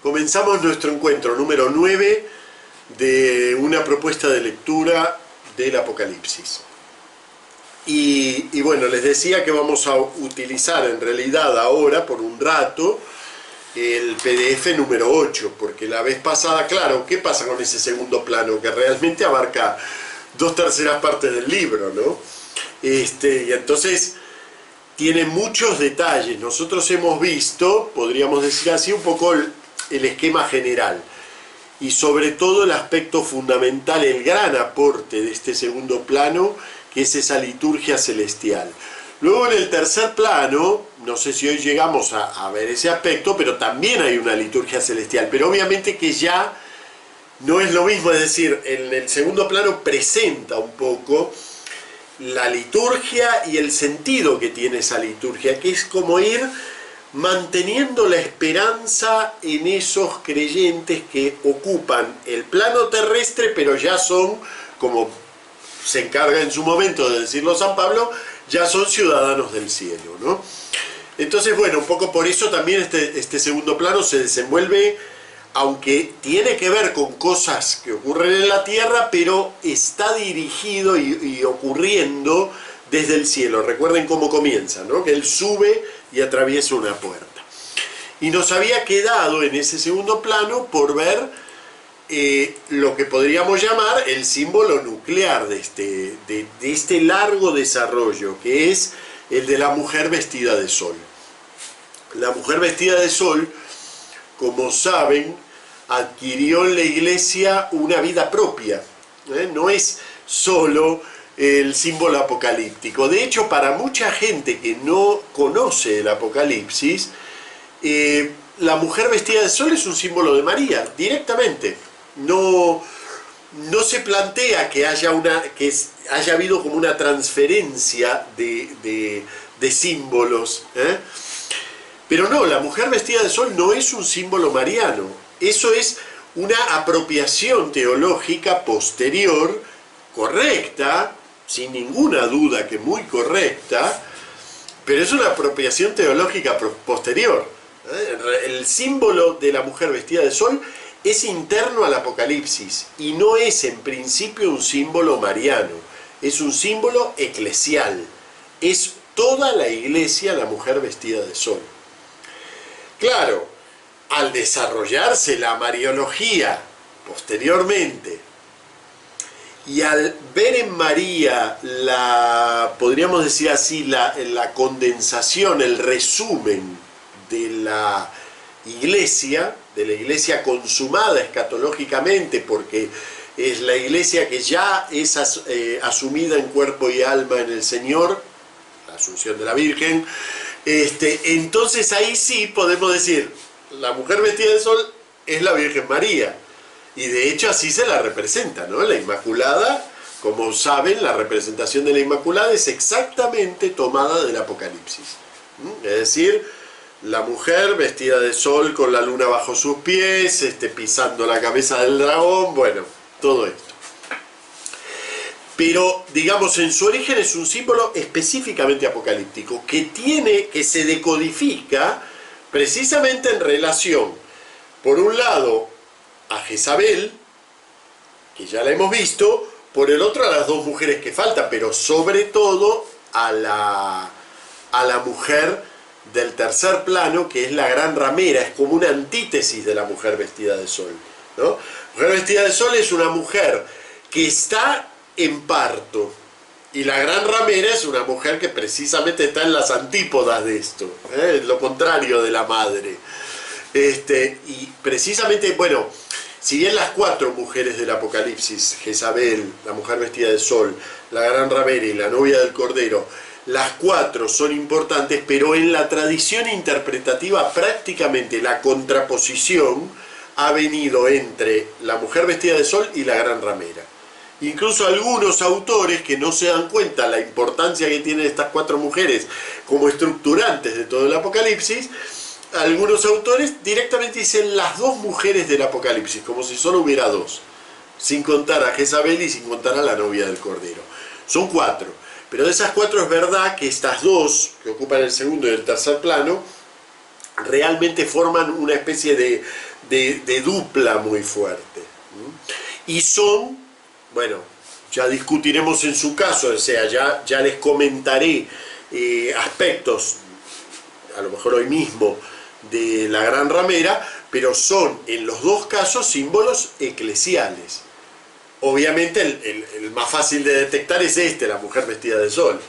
Comenzamos nuestro encuentro número 9 de una propuesta de lectura del Apocalipsis. Y bueno, les decía que vamos a utilizar en realidad ahora, por un rato, el PDF número 8, porque la vez pasada, claro, ¿qué pasa con ese segundo plano? Que realmente abarca 2/3 partes del libro, ¿no? Y entonces tiene muchos detalles. Nosotros hemos visto, podríamos decir así, un poco el esquema general. Y sobre todo el aspecto fundamental, el gran aporte de este segundo plano, que es esa liturgia celestial. Luego en el tercer plano, no sé si hoy llegamos a ver ese aspecto, pero también hay una liturgia celestial, pero obviamente que ya no es lo mismo, es decir, en el segundo plano presenta un poco la liturgia y el sentido que tiene esa liturgia, que es como ir manteniendo la esperanza en esos creyentes que ocupan el plano terrestre, pero ya son, como se encarga en su momento de decirlo San Pablo, ya son ciudadanos del cielo, ¿no? Entonces, bueno, un poco por eso también este segundo plano se desenvuelve, aunque tiene que ver con cosas que ocurren en la tierra, pero está dirigido y ocurriendo desde el cielo. Recuerden cómo comienza, ¿no? Que él sube y atraviesa una puerta. Y nos había quedado en ese segundo plano por ver lo que podríamos llamar el símbolo nuclear de este largo desarrollo, que es el de la mujer vestida de sol. La mujer vestida de sol, como saben, adquirió en la Iglesia una vida propia, no es solo el símbolo apocalíptico. De hecho, para mucha gente que no conoce el Apocalipsis, la mujer vestida de sol es un símbolo de María, directamente. No se plantea que haya habido como una transferencia de símbolos, pero no, la mujer vestida de sol no es un símbolo mariano. Eso es una apropiación teológica posterior, correcta, sin ninguna duda que muy correcta, pero es una apropiación teológica posterior. El símbolo de la mujer vestida de sol es interno al Apocalipsis y no es en principio un símbolo mariano, es un símbolo eclesial. Es toda la Iglesia la mujer vestida de sol. Claro, al desarrollarse la mariología posteriormente y al ver en María podríamos decir así, la condensación, el resumen de la Iglesia consumada escatológicamente, porque es la Iglesia que ya es asumida en cuerpo y alma en el Señor, la Asunción de la Virgen, entonces ahí sí podemos decir, la mujer vestida de sol es la Virgen María, y de hecho así se la representa, ¿no? La Inmaculada, como saben, la representación de la Inmaculada es exactamente tomada del Apocalipsis, es decir, la mujer vestida de sol con la luna bajo sus pies, pisando la cabeza del dragón, bueno, todo esto. Pero, digamos, en su origen es un símbolo específicamente apocalíptico, que se decodifica precisamente en relación, por un lado, a Jezabel, que ya la hemos visto, por el otro a las dos mujeres que faltan, pero sobre todo a la mujer del tercer plano, que es la gran ramera, es como una antítesis de la mujer vestida de sol, ¿no? La mujer vestida de sol es una mujer que está en parto, y la gran ramera es una mujer que precisamente está en las antípodas de esto, lo contrario de la madre. Y precisamente, bueno, si bien las cuatro mujeres del Apocalipsis, Jezabel, la mujer vestida de sol, la gran ramera y la novia del Cordero, las cuatro son importantes, pero en la tradición interpretativa prácticamente la contraposición ha venido entre la mujer vestida de sol y la gran ramera. Incluso algunos autores que no se dan cuenta la importancia que tienen estas cuatro mujeres como estructurantes de todo el Apocalipsis, algunos autores directamente dicen las dos mujeres del Apocalipsis, como si solo hubiera dos, sin contar a Jezabel y sin contar a la novia del Cordero. Son cuatro. Pero de esas cuatro es verdad que estas dos, que ocupan el segundo y el tercer plano, realmente forman una especie de dupla muy fuerte. Y son, bueno, ya discutiremos en su caso, o sea, ya les comentaré aspectos, a lo mejor hoy mismo, de la gran ramera, pero son en los dos casos símbolos eclesiales. Obviamente el más fácil de detectar es la mujer vestida de sol.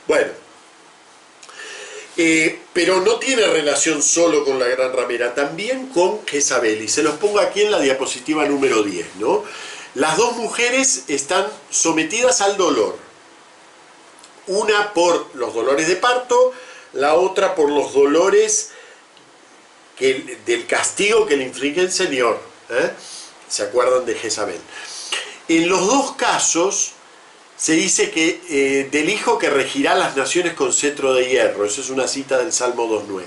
Bueno, pero no tiene relación solo con la gran ramera, también con Jezabel, y se los pongo aquí en la diapositiva número 10, ¿no? Las dos mujeres están sometidas al dolor, una por los dolores de parto, la otra por los dolores del castigo que le inflige el Señor. ¿Se acuerdan de Jezabel? En los dos casos se dice que del hijo que regirá las naciones con cetro de hierro. Esa es una cita del Salmo 2.9.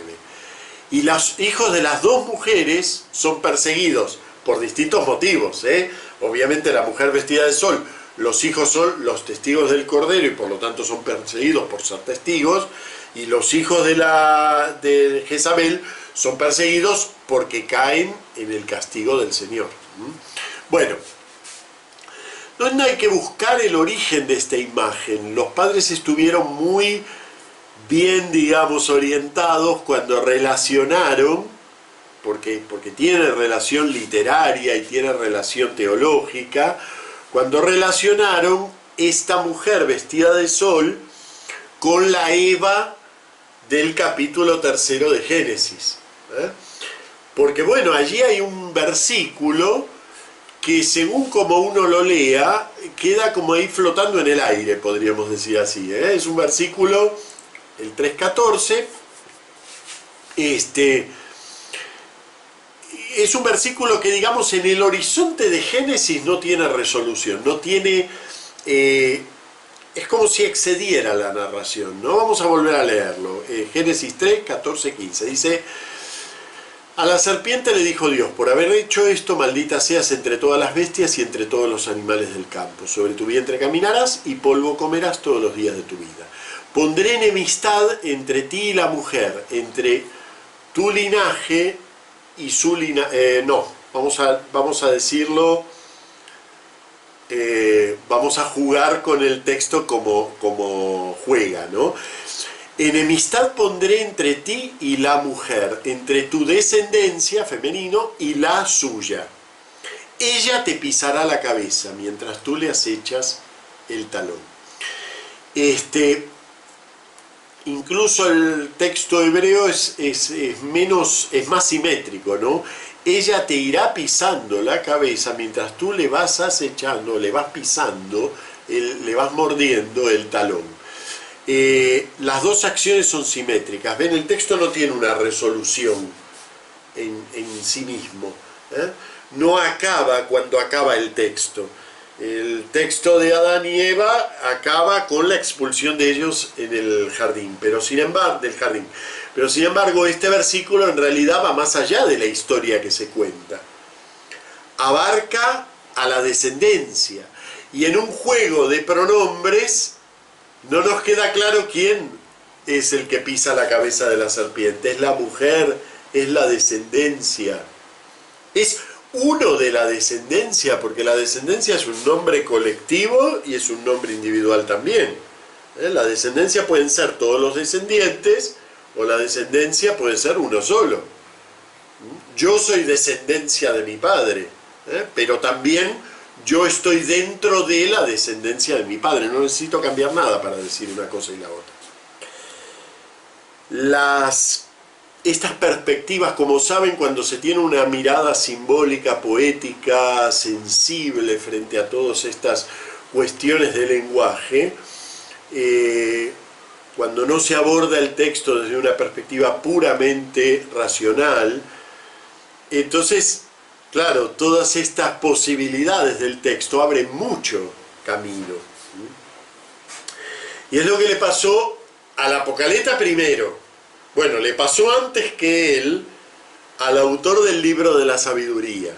Y los hijos de las dos mujeres son perseguidos por distintos motivos. Obviamente la mujer vestida de sol, los hijos son los testigos del Cordero y por lo tanto son perseguidos por ser testigos. Y los hijos de Jezabel son perseguidos porque caen en el castigo del Señor. Bueno, no hay que buscar el origen de esta imagen. Los padres estuvieron muy bien, digamos, orientados cuando relacionaron, porque tiene relación literaria y tiene relación teológica, cuando relacionaron esta mujer vestida de sol con la Eva del capítulo 3 de Génesis. Porque bueno, allí hay un versículo que según como uno lo lea, queda como ahí flotando en el aire, podríamos decir así. Es un versículo, el 3.14, es un versículo que, digamos, en el horizonte de Génesis no tiene resolución, no tiene... es como si excediera la narración, ¿no? Vamos a volver a leerlo. Génesis 3, 14, 15. Dice: a la serpiente le dijo Dios: por haber hecho esto, maldita seas entre todas las bestias y entre todos los animales del campo. Sobre tu vientre caminarás y polvo comerás todos los días de tu vida. Pondré enemistad entre ti y la mujer, entre tu linaje y su linaje. Vamos a decirlo... vamos a jugar con el texto como juega, ¿no? Enemistad pondré entre ti y la mujer, entre tu descendencia, femenino, y la suya. Ella te pisará la cabeza, mientras tú le acechas el talón. Incluso el texto hebreo es más simétrico, ¿no? Ella te irá pisando la cabeza mientras tú le vas acechando, le vas pisando, le vas mordiendo el talón. Las dos acciones son simétricas. Ven, el texto no tiene una resolución en sí mismo. No acaba cuando acaba el texto. El texto de Adán y Eva acaba con la expulsión de ellos en el jardín, pero sin embargo, este versículo en realidad va más allá de la historia que se cuenta. Abarca a la descendencia. Y en un juego de pronombres no nos queda claro quién es el que pisa la cabeza de la serpiente. ¿Es la mujer? ¿Es la descendencia? Es uno de la descendencia, porque la descendencia es un nombre colectivo y es un nombre individual también. La descendencia pueden ser todos los descendientes, o la descendencia puede ser uno solo. Yo soy descendencia de mi padre, pero también yo estoy dentro de la descendencia de mi padre. No necesito cambiar nada para decir una cosa y la otra. Estas perspectivas, como saben, cuando se tiene una mirada simbólica, poética, sensible frente a todas estas cuestiones de lenguaje, cuando no se aborda el texto desde una perspectiva puramente racional, entonces, claro, todas estas posibilidades del texto abren mucho camino. Y es lo que le pasó al Apocaleta primero. Bueno, le pasó antes que él al autor del libro de la sabiduría.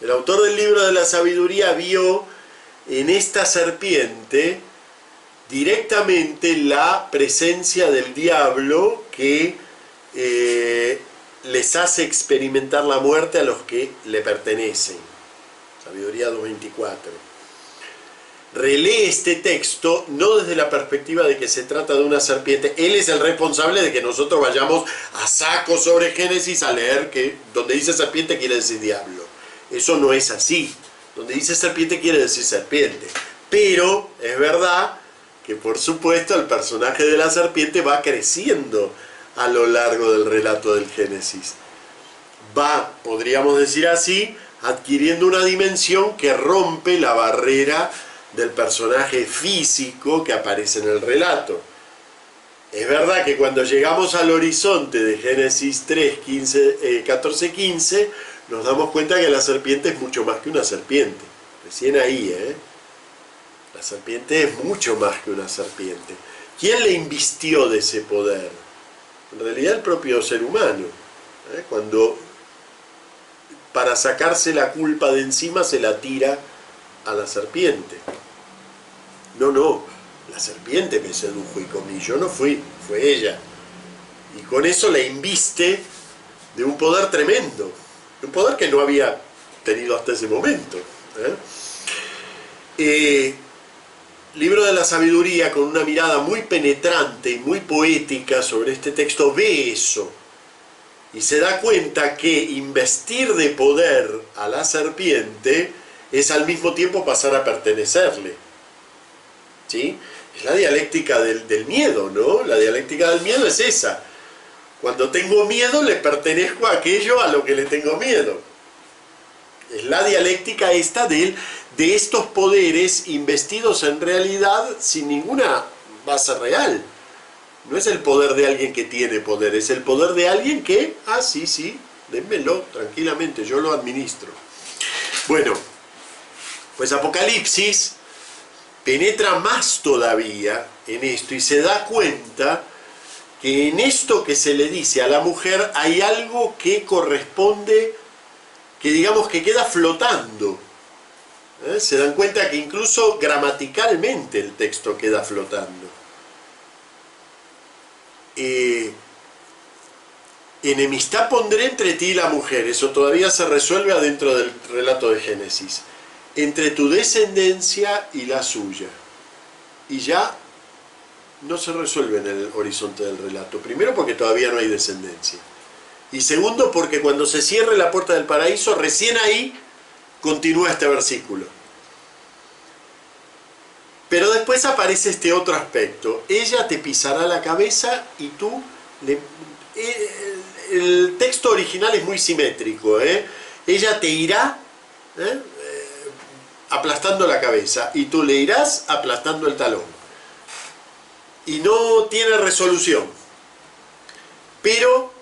El autor del libro de la sabiduría vio en esta serpiente directamente la presencia del diablo que les hace experimentar la muerte a los que le pertenecen. Sabiduría 2.24. Relee este texto no desde la perspectiva de que se trata de una serpiente. Él es el responsable de que nosotros vayamos a saco sobre Génesis a leer que donde dice serpiente quiere decir diablo. Eso no es así. Donde dice serpiente quiere decir serpiente. Pero es verdad que por supuesto el personaje de la serpiente va creciendo a lo largo del relato del Génesis. Va, podríamos decir así, adquiriendo una dimensión que rompe la barrera del personaje físico que aparece en el relato. Es verdad que cuando llegamos al horizonte de Génesis 3, 14, 15, nos damos cuenta que la serpiente es mucho más que una serpiente. Recién ahí, La serpiente es mucho más que una serpiente. ¿Quién le invistió de ese poder? En realidad el propio ser humano. Cuando para sacarse la culpa de encima se la tira a la serpiente. No, la serpiente me sedujo y comí, yo no fui, fue ella. Y con eso la inviste de un poder tremendo, un poder que no había tenido hasta ese momento. Libro de la Sabiduría, con una mirada muy penetrante y muy poética sobre este texto, ve eso y se da cuenta que investir de poder a la serpiente es al mismo tiempo pasar a pertenecerle. ¿Sí? Es la dialéctica del miedo, ¿no? La dialéctica del miedo es esa. Cuando tengo miedo le pertenezco a aquello a lo que le tengo miedo. Es la dialéctica esta de estos poderes investidos en realidad sin ninguna base real. No es el poder de alguien que tiene poder, es el poder de alguien que, sí, dénmelo tranquilamente, yo lo administro. Bueno, pues Apocalipsis penetra más todavía en esto y se da cuenta que en esto que se le dice a la mujer hay algo que corresponde, que digamos que queda flotando. Se dan cuenta que incluso gramaticalmente el texto queda flotando. Enemistad pondré entre ti y la mujer, eso todavía se resuelve adentro del relato de Génesis, entre tu descendencia y la suya, y ya no se resuelve en el horizonte del relato. Primero porque todavía no hay descendencia, y segundo porque cuando se cierre la puerta del paraíso, recién ahí continúa este versículo. Pero después aparece este otro aspecto: ella te pisará la cabeza y tú le... El texto original es muy simétrico, ella te irá aplastando la cabeza y tú le irás aplastando el talón. Y no tiene resolución. Pero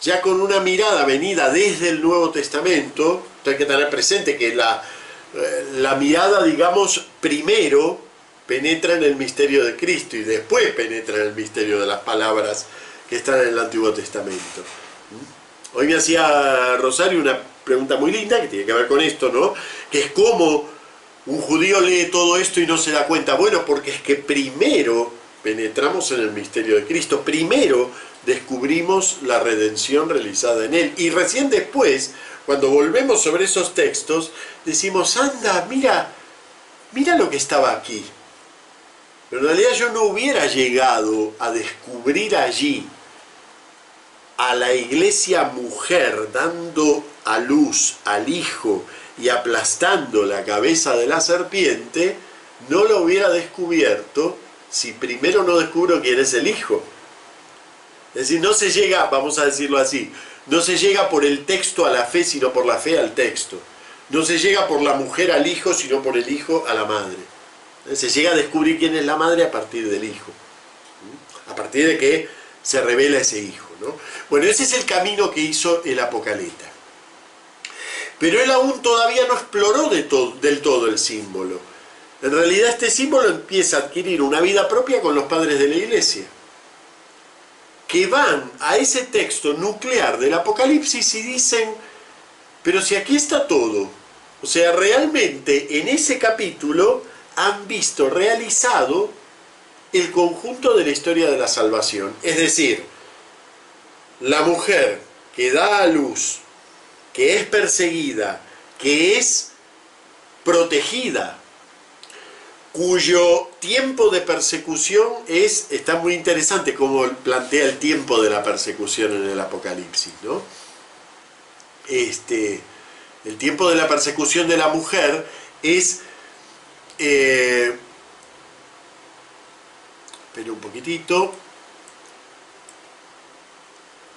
ya con una mirada venida desde el Nuevo Testamento, hay que tener presente que la mirada, digamos, primero penetra en el misterio de Cristo y después penetra en el misterio de las palabras que están en el Antiguo Testamento. Hoy me hacía Rosario una pregunta muy linda que tiene que ver con esto, ¿no? Que es cómo un judío lee todo esto y no se da cuenta. Bueno, porque es que primero penetramos en el misterio de Cristo, primero descubrimos la redención realizada en Él, y recién después, cuando volvemos sobre esos textos, decimos, anda, mira lo que estaba aquí. Pero en realidad yo no hubiera llegado a descubrir allí a la iglesia mujer dando a luz al hijo y aplastando la cabeza de la serpiente, no lo hubiera descubierto si primero no descubro quién es el hijo. Es decir, no se llega, vamos a decirlo así, no se llega por el texto a la fe, sino por la fe al texto. No se llega por la mujer al hijo, sino por el hijo a la madre. Se llega a descubrir quién es la madre a partir del hijo, a partir de que se revela ese hijo, ¿no? Bueno, ese es el camino que hizo el Apocaleta. Pero él aún todavía no exploró del todo el símbolo. En realidad este símbolo empieza a adquirir una vida propia con los padres de la iglesia, que van a ese texto nuclear del Apocalipsis y dicen, pero si aquí está todo, o sea, realmente en ese capítulo han visto realizado el conjunto de la historia de la salvación. Es decir, la mujer que da a luz, que es perseguida, que es protegida, cuyo tiempo de persecución está muy interesante como plantea el tiempo de la persecución en el Apocalipsis, ¿no? El tiempo de la persecución de la mujer es... esperen un poquitito.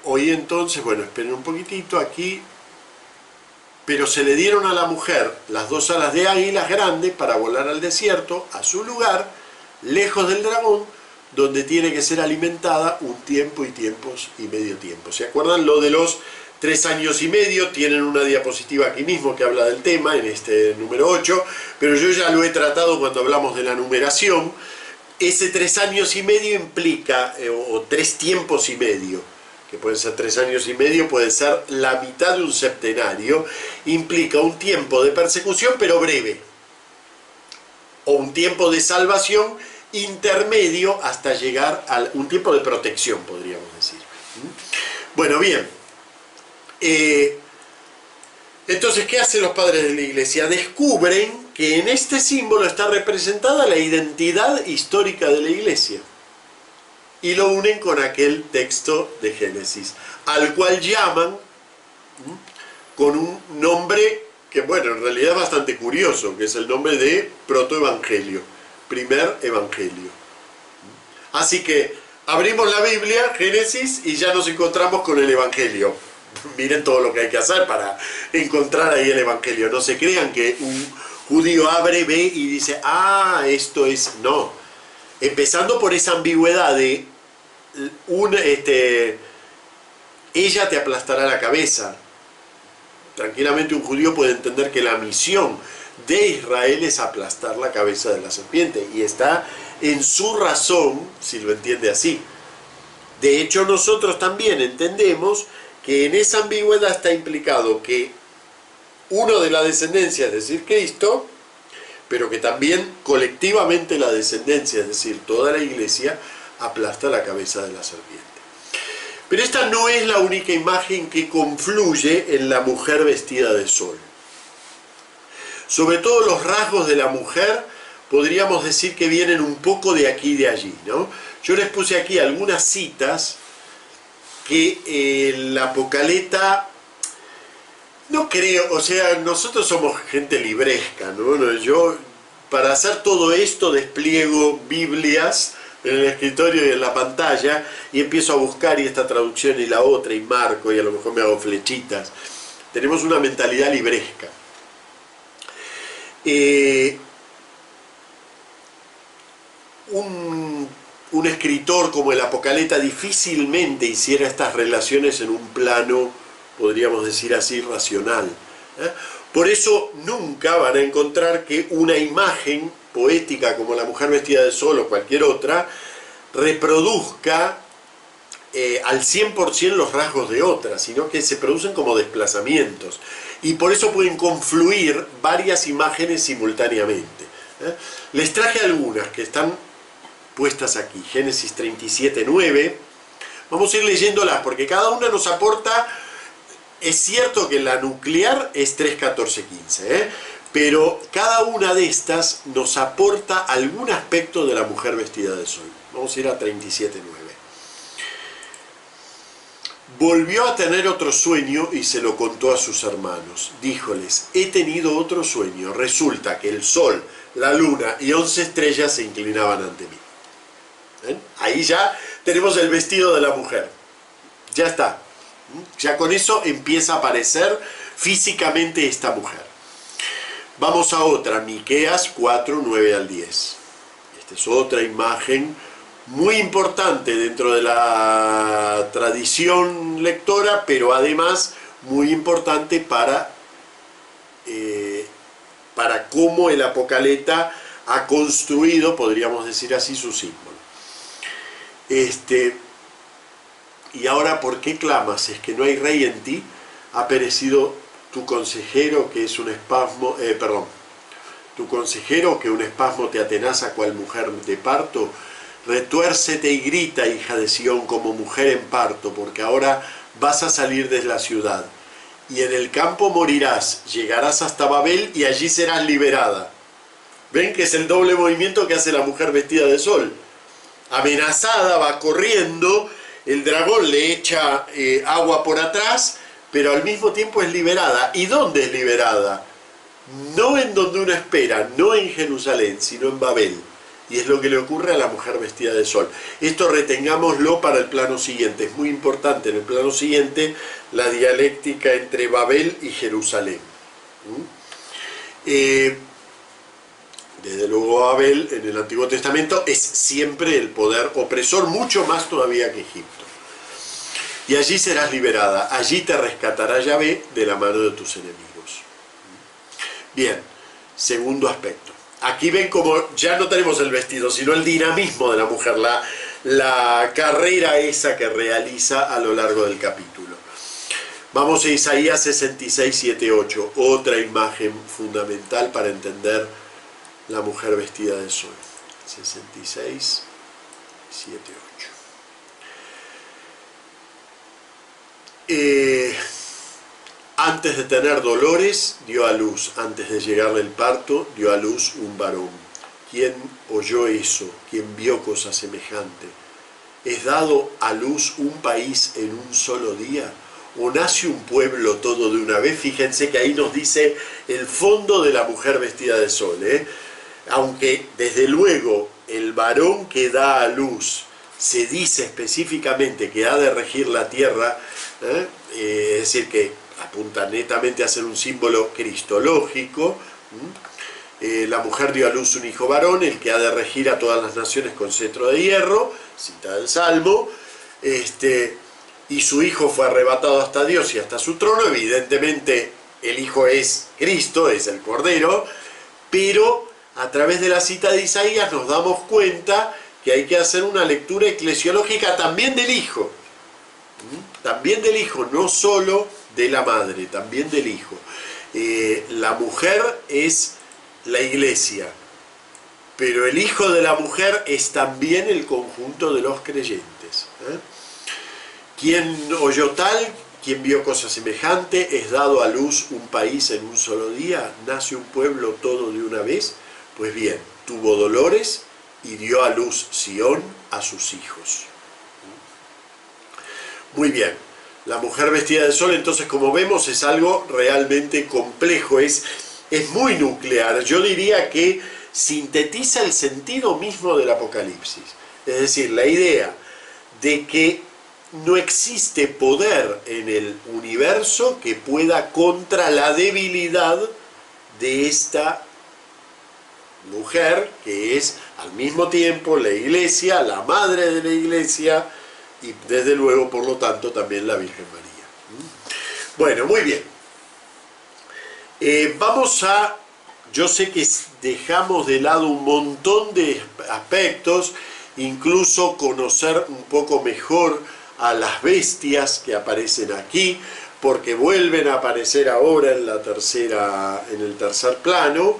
Hoy entonces, bueno, esperen un poquitito aquí. Pero se le dieron a la mujer las 2 alas de águilas grandes para volar al desierto, a su lugar, lejos del dragón, donde tiene que ser alimentada un tiempo y tiempos y medio tiempo. ¿Se acuerdan lo de los 3 años y medio? Tienen una diapositiva aquí mismo que habla del tema, en este número 8, pero yo ya lo he tratado cuando hablamos de la numeración. Ese 3 años y medio implica, o 3 tiempos y medio, que pueden ser 3 años y medio, puede ser la mitad de un septenario, implica un tiempo de persecución pero breve, o un tiempo de salvación intermedio hasta llegar a un tiempo de protección, podríamos decir. Bueno, bien. Entonces, ¿qué hacen los padres de la Iglesia? Descubren que en este símbolo está representada la identidad histórica de la Iglesia. Y lo unen con aquel texto de Génesis, al cual llaman con un nombre que, bueno, en realidad es bastante curioso, que es el nombre de protoevangelio, primer evangelio. Así que abrimos la Biblia, Génesis, y ya nos encontramos con el evangelio. Miren todo lo que hay que hacer para encontrar ahí el evangelio. No se crean que un judío abre, ve y dice, ah, esto es... No. Empezando por esa ambigüedad de ella te aplastará la cabeza. Tranquilamente un judío puede entender que la misión de Israel es aplastar la cabeza de la serpiente, y está en su razón si lo entiende así. De hecho, nosotros también entendemos que en esa ambigüedad está implicado que uno de la descendencia, es decir, Cristo, pero que también colectivamente la descendencia, es decir, toda la Iglesia, aplasta la cabeza de la serpiente. Pero esta no es la única imagen que confluye en la mujer vestida de sol. Sobre todo los rasgos de la mujer, podríamos decir que vienen un poco de aquí y de allí, ¿no? Yo les puse aquí algunas citas que la Apocaleta... No creo, o sea, nosotros somos gente libresca, ¿no? Yo, para hacer todo esto, despliego Biblias en el escritorio y en la pantalla, y empiezo a buscar y esta traducción y la otra, y marco, y a lo mejor me hago flechitas. Tenemos una mentalidad libresca. Un escritor como el Apocaleta difícilmente hiciera estas relaciones en un plano, podríamos decir así, racional. Por eso nunca van a encontrar que una imagen poética como la mujer vestida de sol o cualquier otra reproduzca al 100% los rasgos de otra, sino que se producen como desplazamientos. Y por eso pueden confluir varias imágenes simultáneamente. Les traje algunas que están puestas aquí. Génesis 37:9. Vamos a ir leyéndolas porque cada una nos aporta... Es cierto que la nuclear es 3:14:15, pero cada una de estas nos aporta algún aspecto de la mujer vestida de sol. Vamos a ir a 37:9. Volvió a tener otro sueño y se lo contó a sus hermanos. Díjoles, he tenido otro sueño. Resulta que el sol, la luna y 11 estrellas se inclinaban ante mí. ¿Ven? Ahí ya tenemos el vestido de la mujer. Ya está. Ya con eso empieza a aparecer físicamente esta mujer. Vamos a otra, Miqueas 4:9-10. Esta es otra imagen muy importante dentro de la tradición lectora, pero además muy importante para cómo el Apocaleta ha construido, podríamos decir así, su símbolo. Y ahora, ¿por qué clamas? Es que no hay rey en ti, ha perecido tu consejero, que es un espasmo, tu consejero, que un espasmo te atenaza cual mujer de parto. retuércete y grita, hija de Sión, como mujer en parto, porque ahora vas a salir de la ciudad. Y en el campo morirás, llegarás hasta Babel y allí serás liberada. ¿Ven que es el doble movimiento que hace la mujer vestida de sol? Amenazada, va corriendo, el dragón le echa agua por atrás, pero al mismo tiempo es liberada. ¿Y dónde es liberada? No en donde uno espera, no en Jerusalén, sino en Babel. Y es lo que le ocurre a la mujer vestida de sol. Esto retengámoslo para el plano siguiente. Es muy importante en el plano siguiente la dialéctica entre Babel y Jerusalén. Desde luego Babel en el Antiguo Testamento es siempre el poder opresor, mucho más todavía que Egipto. Y allí serás liberada, allí te rescatará Yahvé de la mano de tus enemigos. Bien, segundo aspecto. Aquí ven como ya no tenemos el vestido, sino el dinamismo de la mujer, la carrera esa que realiza a lo largo del capítulo. Vamos a Isaías 66, 7, 8, otra imagen fundamental para entender la mujer vestida de sol. 66, 7, 8. Antes de tener dolores, dio a luz. Antes de llegarle el parto, dio a luz un varón. ¿Quién oyó eso? ¿Quién vio cosa semejante? ¿Es dado a luz un país en un solo día? ¿O nace un pueblo todo de una vez? Fíjense que ahí nos dice el fondo de la mujer vestida de sol, Aunque desde luego el varón que da a luz se dice específicamente que ha de regir la tierra, es decir, que apunta netamente a ser un símbolo cristológico. La mujer dio a luz un hijo varón, el que ha de regir a todas las naciones con cetro de hierro, cita el Salmo, y su hijo fue arrebatado hasta Dios y hasta su trono. Evidentemente el hijo es Cristo, es el Cordero, pero a través de la cita de Isaías nos damos cuenta que hay que hacer una lectura eclesiológica también del hijo. También del hijo, no solo de la madre, también del hijo. La mujer es la iglesia, pero el hijo de la mujer es también el conjunto de los creyentes. ¿Quién oyó tal? ¿Quién vio cosa semejante? ¿Es dado a luz un país en un solo día? ¿Nace un pueblo todo de una vez? Pues bien, tuvo dolores y dio a luz Sión a sus hijos. Muy bien, la mujer vestida de sol, entonces, como vemos, es algo realmente complejo, es muy nuclear. Yo diría que sintetiza el sentido mismo del Apocalipsis. Es decir, la idea de que no existe poder en el universo que pueda contra la debilidad de esta mujer, que es al mismo tiempo la iglesia, la madre de la iglesia, y desde luego, por lo tanto, también la Virgen María. Bueno, muy bien. Yo sé que dejamos de lado un montón de aspectos, incluso conocer un poco mejor a las bestias que aparecen aquí, porque vuelven a aparecer ahora en el tercer plano.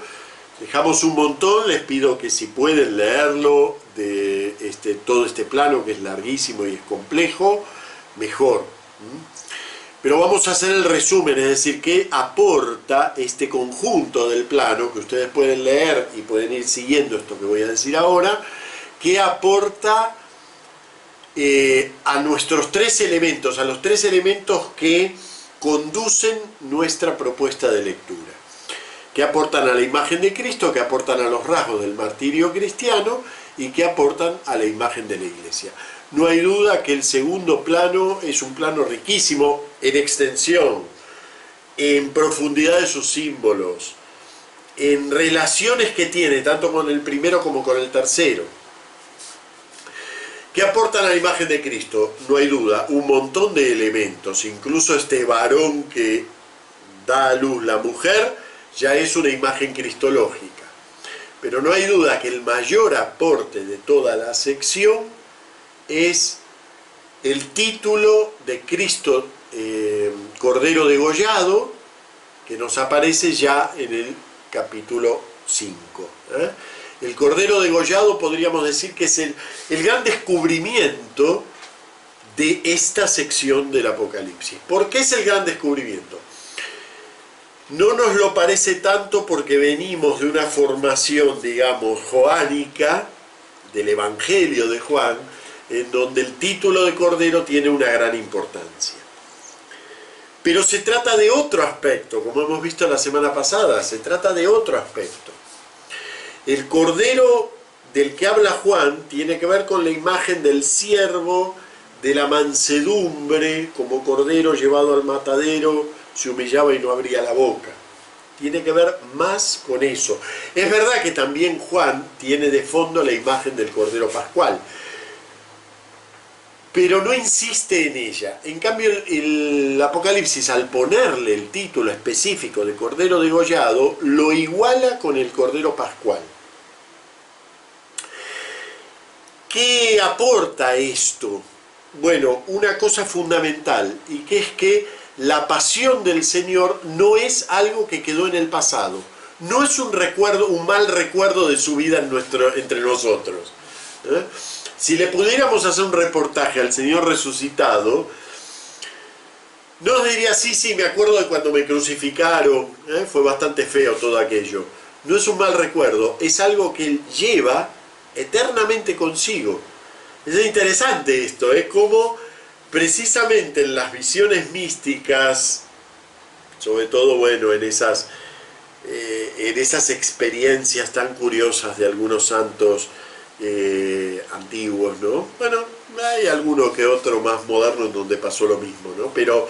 Dejamos un montón, les pido que si pueden leerlo, de todo este plano que es larguísimo y es complejo, mejor. Pero vamos a hacer el resumen, es decir, qué aporta este conjunto del plano, que ustedes pueden leer y pueden ir siguiendo esto que voy a decir ahora, qué aporta a nuestros tres elementos, a los tres elementos que conducen nuestra propuesta de lectura. Que aportan a la imagen de Cristo, que aportan a los rasgos del martirio cristiano y que aportan a la imagen de la iglesia. No hay duda que el segundo plano es un plano riquísimo en extensión, en profundidad de sus símbolos, en relaciones que tiene tanto con el primero como con el tercero. ¿Qué aportan a la imagen de Cristo? No hay duda, un montón de elementos, incluso este varón que da a luz la mujer, ya es una imagen cristológica. Pero no hay duda que el mayor aporte de toda la sección es el título de Cristo Cordero degollado, que nos aparece ya en el capítulo 5. El Cordero degollado podríamos decir que es el gran descubrimiento de esta sección del Apocalipsis. ¿Por qué es el gran descubrimiento? No nos lo parece tanto porque venimos de una formación, digamos, joánica, del Evangelio de Juan, en donde el título de Cordero tiene una gran importancia. Pero se trata de otro aspecto, como hemos visto la semana pasada, se trata de otro aspecto. El Cordero del que habla Juan tiene que ver con la imagen del siervo, de la mansedumbre, como cordero llevado al matadero, se humillaba y no abría la boca. Tiene que ver más con eso. Es verdad que también Juan tiene de fondo la imagen del Cordero Pascual, pero no insiste en ella. En cambio, el Apocalipsis, al ponerle el título específico de Cordero degollado, lo iguala con el Cordero Pascual. ¿Qué aporta esto? Bueno, una cosa fundamental, y que es que la pasión del Señor no es algo que quedó en el pasado, no es un recuerdo, un mal recuerdo de su vida entre nosotros. Si le pudiéramos hacer un reportaje al Señor resucitado, nos diría, sí, me acuerdo de cuando me crucificaron, fue bastante feo todo aquello. No es un mal recuerdo, es algo que Él lleva eternamente consigo. Es interesante esto, como precisamente en las visiones místicas, sobre todo, bueno, en esas experiencias tan curiosas de algunos santos antiguos, ¿no? Bueno, hay alguno que otro más moderno en donde pasó lo mismo, ¿no? Pero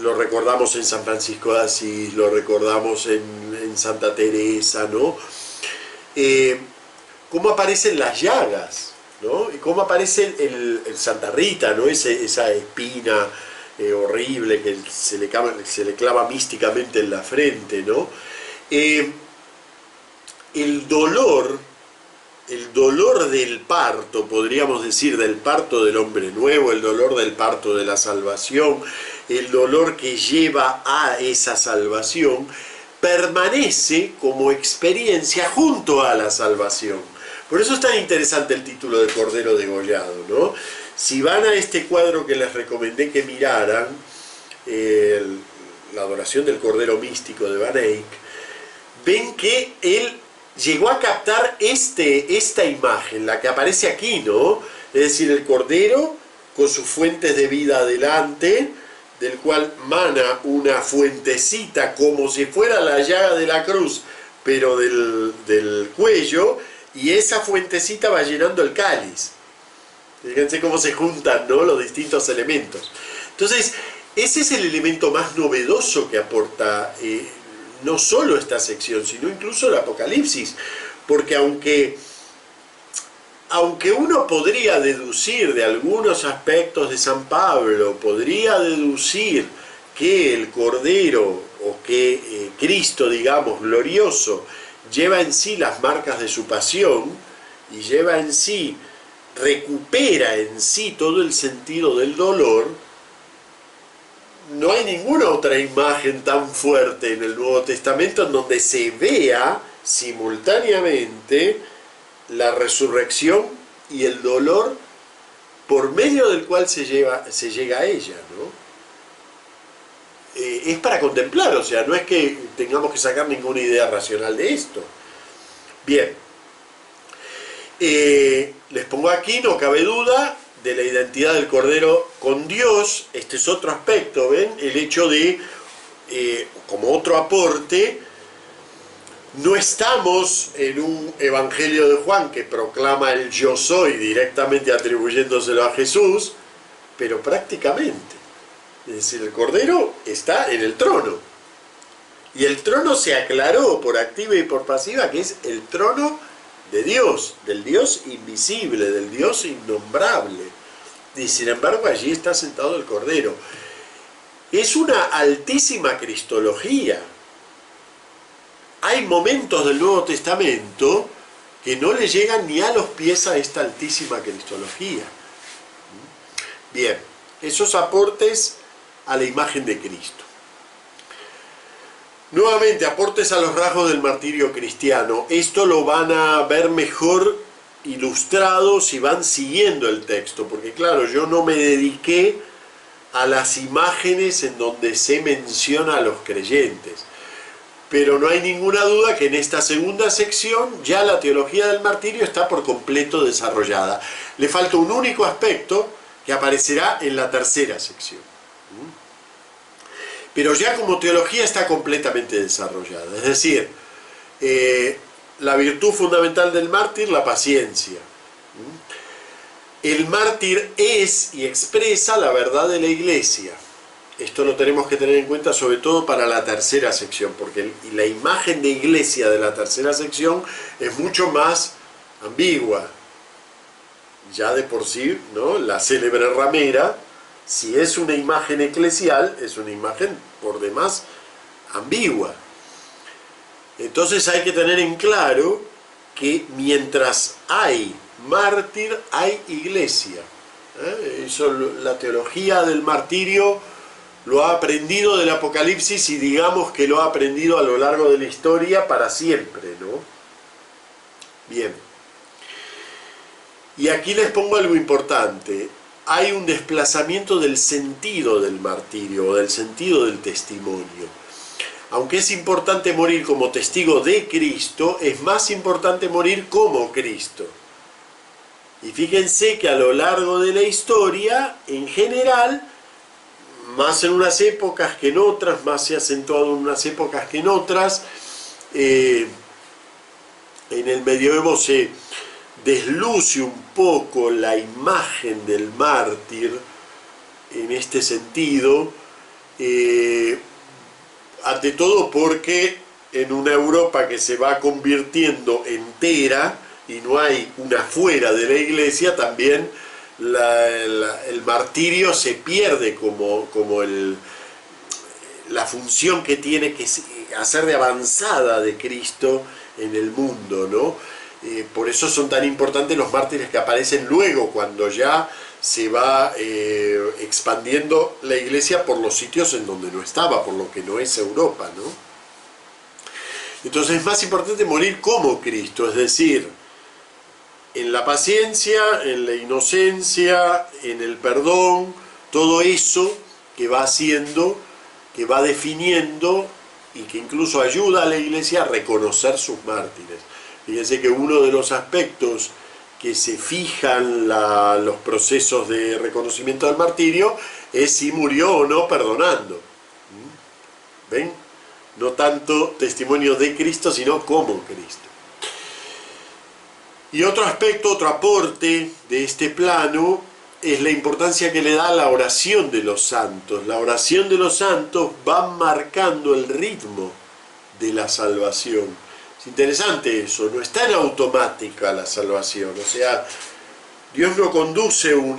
lo recordamos en San Francisco de Asís, lo recordamos en Santa Teresa, ¿no? Cómo aparecen las llagas, ¿no? Y cómo aparece el Santa Rita, ¿no? Esa espina horrible que se le clava místicamente en la frente, ¿no? El dolor del parto, podríamos decir, del parto del hombre nuevo, el dolor del parto de la salvación, el dolor que lleva a esa salvación, permanece como experiencia junto a la salvación. Por eso es tan interesante el título de Cordero degollado, ¿no? Si van a este cuadro que les recomendé que miraran, la adoración del Cordero místico de Van Eyck, ven que él llegó a captar esta imagen, la que aparece aquí, ¿no? Es decir, el Cordero con sus fuentes de vida adelante, del cual mana una fuentecita como si fuera la llaga de la cruz, pero del cuello, y esa fuentecita va llenando el cáliz. Fíjense cómo se juntan, ¿no?, los distintos elementos. Entonces, ese es el elemento más novedoso que aporta no solo esta sección, sino incluso el Apocalipsis, porque aunque uno podría deducir de algunos aspectos de San Pablo, podría deducir que el Cordero, o que Cristo, digamos, glorioso, lleva en sí las marcas de su pasión, y lleva en sí, recupera en sí todo el sentido del dolor, no hay ninguna otra imagen tan fuerte en el Nuevo Testamento en donde se vea simultáneamente la resurrección y el dolor por medio del cual se llega a ella, ¿no? Es para contemplar, o sea, no es que tengamos que sacar ninguna idea racional de esto. Bien, les pongo aquí, no cabe duda, de la identidad del Cordero con Dios. Este es otro aspecto, ¿ven? El hecho de, como otro aporte, no estamos en un Evangelio de Juan que proclama el yo soy directamente atribuyéndoselo a Jesús, pero prácticamente. Es decir, el Cordero está en el trono. Y el trono se aclaró por activa y por pasiva que es el trono de Dios, del Dios invisible, del Dios innombrable. Y sin embargo allí está sentado el Cordero. Es una altísima cristología. Hay momentos del Nuevo Testamento que no le llegan ni a los pies a esta altísima cristología. Bien, esos aportes a la imagen de Cristo. Nuevamente, aportes a los rasgos del martirio cristiano. Esto lo van a ver mejor ilustrado si van siguiendo el texto, porque claro, yo no me dediqué a las imágenes en donde se menciona a los creyentes. Pero no hay ninguna duda que en esta segunda sección ya la teología del martirio está por completo desarrollada. Le falta un único aspecto que aparecerá en la tercera sección. Pero ya como teología está completamente desarrollada. Es decir, la virtud fundamental del mártir, la paciencia. El mártir es y expresa la verdad de la Iglesia. Esto lo tenemos que tener en cuenta sobre todo para la tercera sección, porque la imagen de iglesia de la tercera sección es mucho más ambigua. Ya de por sí, ¿no? La célebre ramera, si es una imagen eclesial, es una imagen por demás ambigua. Entonces hay que tener en claro que mientras hay mártir, hay iglesia. Eso, la teología del martirio lo ha aprendido del Apocalipsis y digamos que lo ha aprendido a lo largo de la historia para siempre, ¿no? Bien. Y aquí les pongo algo importante. Hay un desplazamiento del sentido del martirio, o del sentido del testimonio. Aunque es importante morir como testigo de Cristo, es más importante morir como Cristo. Y fíjense que a lo largo de la historia, en general, más en unas épocas que en otras, más se ha acentuado en unas épocas que en otras, en el medioevo se desluce un poco la imagen del mártir en este sentido, ante todo porque en una Europa que se va convirtiendo entera y no hay una fuera de la iglesia, también el martirio se pierde como la función que tiene que hacer de avanzada de Cristo en el mundo, ¿no? Por eso son tan importantes los mártires que aparecen luego, cuando ya se va expandiendo la iglesia por los sitios en donde no estaba, por lo que no es Europa, ¿no? Entonces es más importante morir como Cristo, es decir, en la paciencia, en la inocencia, en el perdón, todo eso que va haciendo, que va definiendo y que incluso ayuda a la iglesia a reconocer sus mártires. Fíjense que uno de los aspectos que se fijan los procesos de reconocimiento del martirio es si murió o no perdonando. ¿Ven? No tanto testimonio de Cristo, sino como Cristo. Y otro aspecto, otro aporte de este plano es la importancia que le da la oración de los santos. La oración de los santos va marcando el ritmo de la salvación. Es interesante eso, no está en automática la salvación, o sea, Dios no conduce un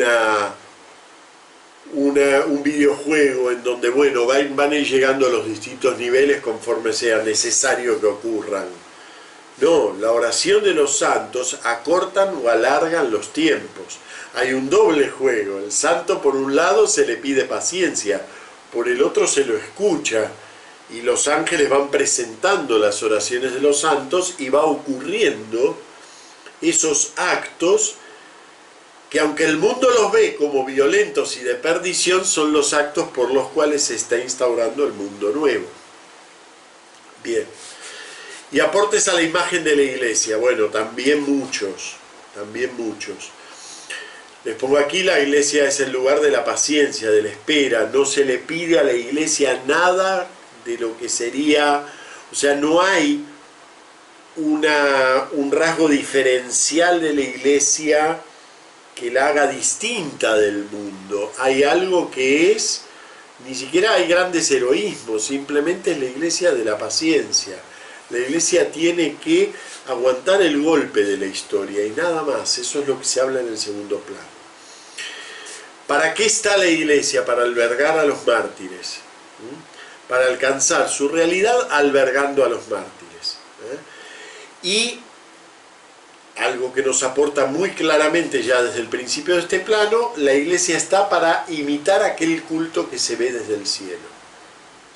videojuego en donde, bueno, van a ir llegando a los distintos niveles conforme sea necesario que ocurran. No, la oración de los santos acortan o alargan los tiempos. Hay un doble juego, el santo por un lado se le pide paciencia, por el otro se lo escucha. Y los ángeles van presentando las oraciones de los santos y va ocurriendo esos actos que, aunque el mundo los ve como violentos y de perdición, son los actos por los cuales se está instaurando el mundo nuevo. Bien. Y aportes a la imagen de la iglesia. Bueno, también muchos. Les pongo aquí, la iglesia es el lugar de la paciencia, de la espera. No se le pide a la iglesia nada de lo que sería, o sea, no hay un rasgo diferencial de la iglesia que la haga distinta del mundo. Hay algo que es, ni siquiera hay grandes heroísmos, simplemente es la iglesia de la paciencia. La iglesia tiene que aguantar el golpe de la historia y nada más. Eso es lo que se habla en el segundo plano. ¿Para qué está la iglesia? Para albergar a los mártires. Para alcanzar su realidad albergando a los mártires. Y algo que nos aporta muy claramente ya desde el principio de este plano, la iglesia está para imitar aquel culto que se ve desde el cielo.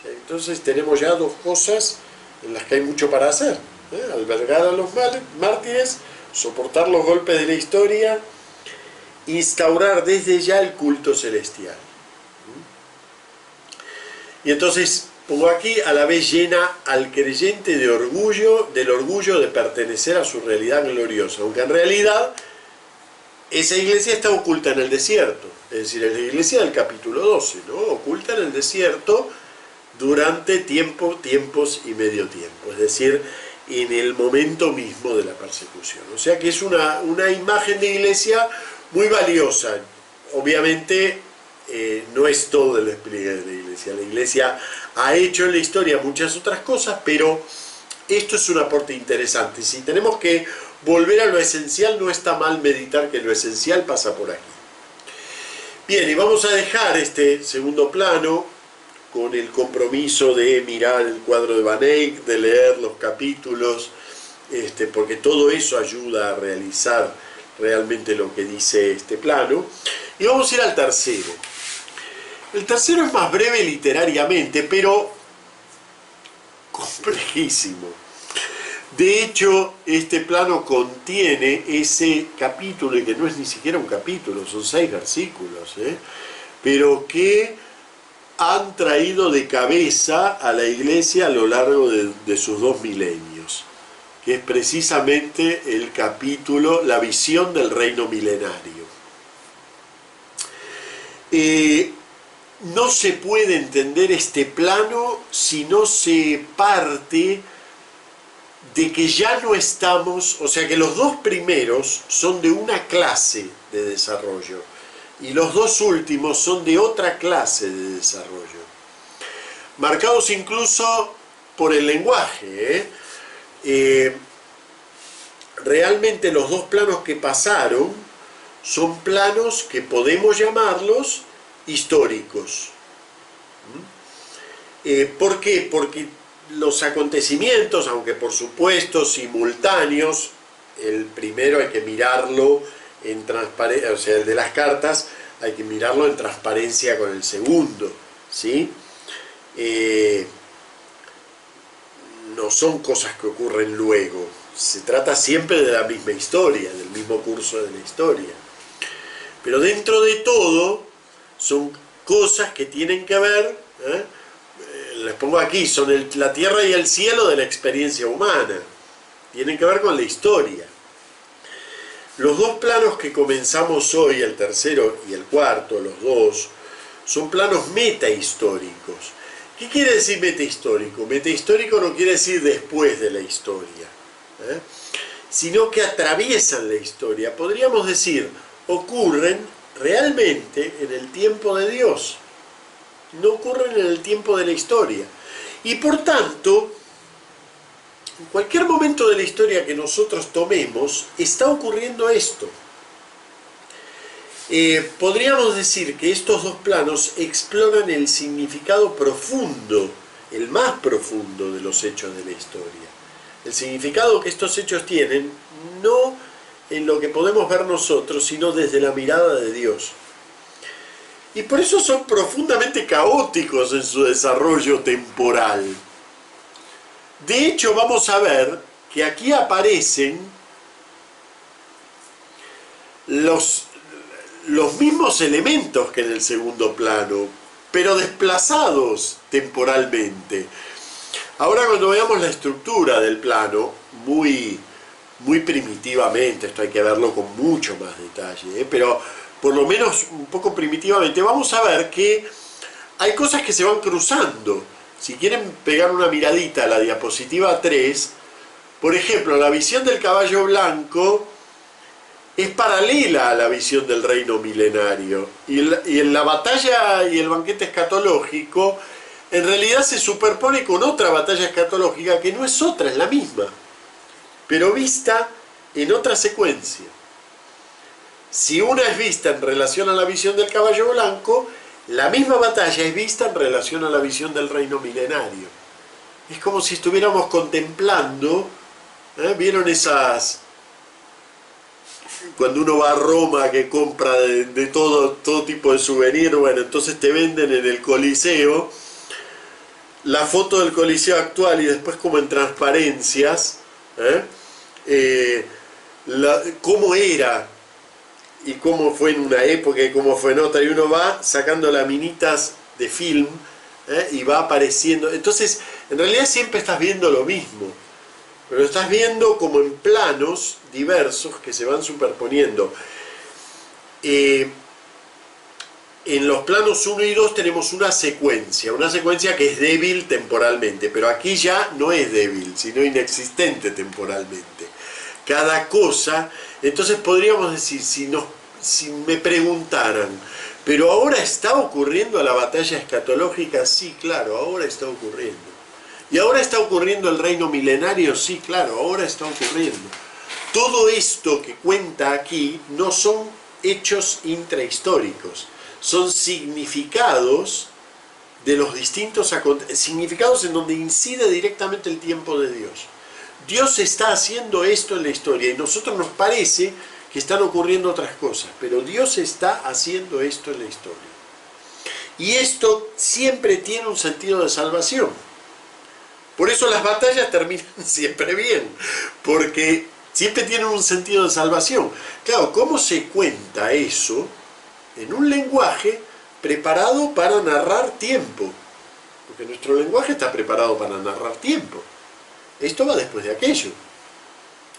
¿Sí? Entonces tenemos ya dos cosas en las que hay mucho para hacer. Albergar a los mártires, soportar los golpes de la historia, instaurar desde ya el culto celestial. Y entonces pongo aquí, a la vez llena al creyente de orgullo, del orgullo de pertenecer a su realidad gloriosa, aunque en realidad esa iglesia está oculta en el desierto, es decir, es la iglesia del capítulo 12, ¿no? Oculta en el desierto durante tiempos y medio tiempo, es decir, en el momento mismo de la persecución. O sea que es una imagen de iglesia muy valiosa. Obviamente no es todo el despliegue de la iglesia. La iglesia ha hecho en la historia muchas otras cosas, pero esto es un aporte interesante. Si tenemos que volver a lo esencial, no está mal meditar que lo esencial pasa por aquí. Bien, y vamos a dejar este segundo plano con el compromiso de mirar el cuadro de Van Eyck, de leer los capítulos, porque todo eso ayuda a realizar realmente lo que dice este plano. Y vamos a ir al tercero. El tercero es más breve literariamente, pero complejísimo. De hecho, este plano contiene ese capítulo, y que no es ni siquiera un capítulo, son 6 versículos, pero que han traído de cabeza a la iglesia a lo largo de sus 2 milenios, que es precisamente el capítulo, la visión del reino milenario. No se puede entender este plano si no se parte de que ya no estamos, o sea que los 2 primeros son de una clase de desarrollo, y los 2 últimos son de otra clase de desarrollo, marcados incluso por el lenguaje. Realmente los 2 planos que pasaron son planos que podemos llamarlos históricos. ¿Por qué? Porque los acontecimientos, aunque por supuesto simultáneos, el primero hay que mirarlo en transparencia, o sea, el de las cartas hay que mirarlo en transparencia con el segundo, ¿sí? No son cosas que ocurren luego, se trata siempre de la misma historia, del mismo curso de la historia. Pero dentro de todo son cosas que tienen que ver, les pongo aquí, son la tierra y el cielo de la experiencia humana, tienen que ver con la historia. Los 2 planos que comenzamos hoy, el tercero y el cuarto, los 2, son planos metahistóricos. ¿Qué quiere decir metahistórico? Metahistórico no quiere decir después de la historia, sino que atraviesan la historia. Podríamos decir, ocurren realmente en el tiempo de Dios, no ocurren en el tiempo de la historia. Y por tanto, en cualquier momento de la historia que nosotros tomemos, está ocurriendo esto. Podríamos decir que estos 2 planos exploran el significado profundo, el más profundo de los hechos de la historia. El significado que estos hechos tienen, no en lo que podemos ver nosotros, sino desde la mirada de Dios. Y por eso son profundamente caóticos en su desarrollo temporal. De hecho, vamos a ver que aquí aparecen los mismos elementos que en el segundo plano, pero desplazados temporalmente. Ahora, cuando veamos la estructura del plano, muy primitivamente, esto hay que verlo con mucho más detalle, pero por lo menos un poco primitivamente, vamos a ver que hay cosas que se van cruzando. Si quieren pegar una miradita a la diapositiva 3, por ejemplo, la visión del caballo blanco es paralela a la visión del reino milenario. Y en la batalla y el banquete escatológico, en realidad se superpone con otra batalla escatológica que no es otra, es la misma, pero vista en otra secuencia. Si una es vista en relación a la visión del caballo blanco, la misma batalla es vista en relación a la visión del reino milenario. Es como si estuviéramos contemplando, ¿vieron esas? Cuando uno va a Roma que compra de todo tipo de souvenir, bueno, entonces te venden en el Coliseo la foto del Coliseo actual y después como en transparencias, cómo era y cómo fue en una época y cómo fue en otra, y uno va sacando laminitas de film y va apareciendo. Entonces, en realidad siempre estás viendo lo mismo, pero lo estás viendo como en planos diversos que se van superponiendo. En los planos 1 y 2 tenemos una secuencia que es débil temporalmente, pero aquí ya no es débil, sino inexistente temporalmente. Cada cosa, entonces podríamos decir, si me preguntaran, ¿pero ahora está ocurriendo la batalla escatológica? Sí, claro, ahora está ocurriendo. ¿Y ahora está ocurriendo el reino milenario? Sí, claro, ahora está ocurriendo. Todo esto que cuenta aquí no son hechos intrahistóricos, son significados de los distintos significados en donde incide directamente el tiempo de Dios. Dios está haciendo esto en la historia y a nosotros nos parece que están ocurriendo otras cosas, pero Dios está haciendo esto en la historia. Y esto siempre tiene un sentido de salvación. Por eso las batallas terminan siempre bien, porque siempre tienen un sentido de salvación. Claro, ¿cómo se cuenta eso? En un lenguaje preparado para narrar tiempo, porque nuestro lenguaje está preparado para narrar tiempo. Esto va después de aquello.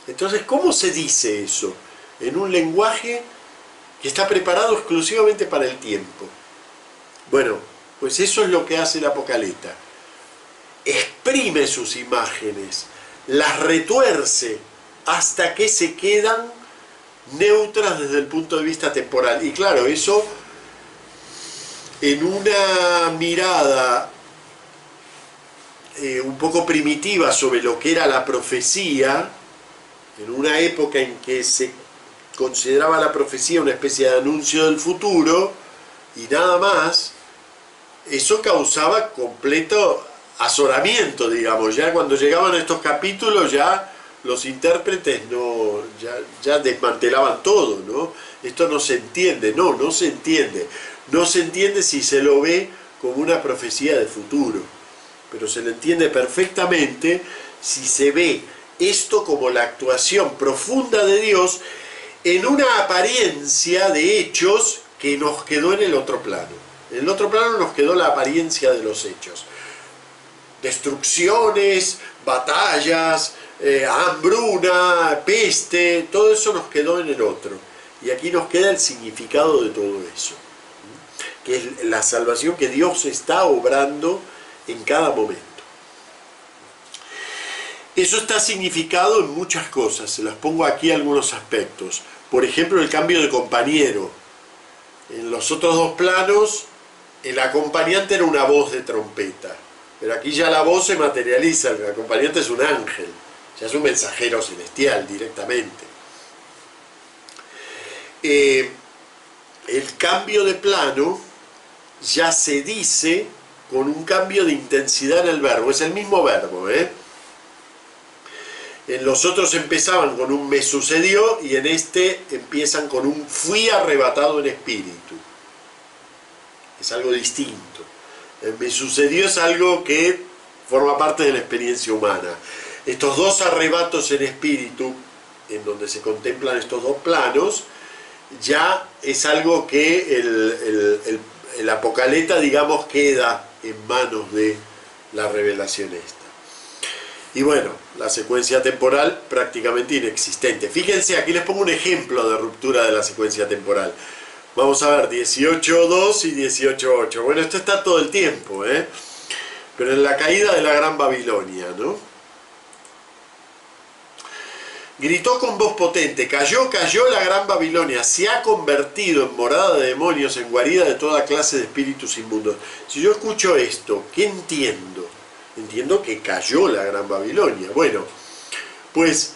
Entonces, ¿cómo se dice eso? En un lenguaje que está preparado exclusivamente para el tiempo. Bueno, pues eso es lo que hace el Apocaleta. Exprime sus imágenes, las retuerce hasta que se quedan neutras desde el punto de vista temporal. Y claro, eso en una mirada un poco primitiva sobre lo que era la profecía, en una época en que se consideraba la profecía una especie de anuncio del futuro y nada más, eso causaba completo azoramiento, digamos. Ya cuando llegaban a estos capítulos ya los intérpretes ya desmantelaban todo, ¿no? Esto no se entiende, no se entiende. No se entiende si se lo ve como una profecía de futuro, pero se lo entiende perfectamente si se ve esto como la actuación profunda de Dios en una apariencia de hechos que nos quedó en el otro plano. En el otro plano nos quedó la apariencia de los hechos. Destrucciones, batallas, hambruna, peste, todo eso nos quedó en el otro. Y aquí nos queda el significado de todo eso, que es la salvación que Dios está obrando en cada momento. Eso está significado en muchas cosas, se las pongo aquí algunos aspectos. Por ejemplo, el cambio de compañero. En los otros dos planos, el acompañante era una voz de trompeta, pero aquí ya la voz se materializa, el acompañante es un ángel, ya es un mensajero celestial directamente. El cambio de plano ya se dice con un cambio de intensidad en el verbo, es el mismo verbo, En los otros empezaban con un me sucedió y en este empiezan con un fui arrebatado en espíritu. Es algo distinto. El me sucedió es algo que forma parte de la experiencia humana. Estos dos arrebatos en espíritu, en donde se contemplan estos dos planos, ya es algo que el Apocaleta, digamos, queda en manos de la revelación esta. Y bueno, la secuencia temporal prácticamente inexistente. Fíjense, aquí les pongo un ejemplo de ruptura de la secuencia temporal. Vamos a ver 18.2 y 18.8. Bueno, esto está todo el tiempo, pero en la caída de la Gran Babilonia, ¿no? Gritó con voz potente, cayó la Gran Babilonia, se ha convertido en morada de demonios, en guarida de toda clase de espíritus inmundos. Si yo escucho esto, ¿qué entiendo? Entiendo que cayó la Gran Babilonia. Bueno, pues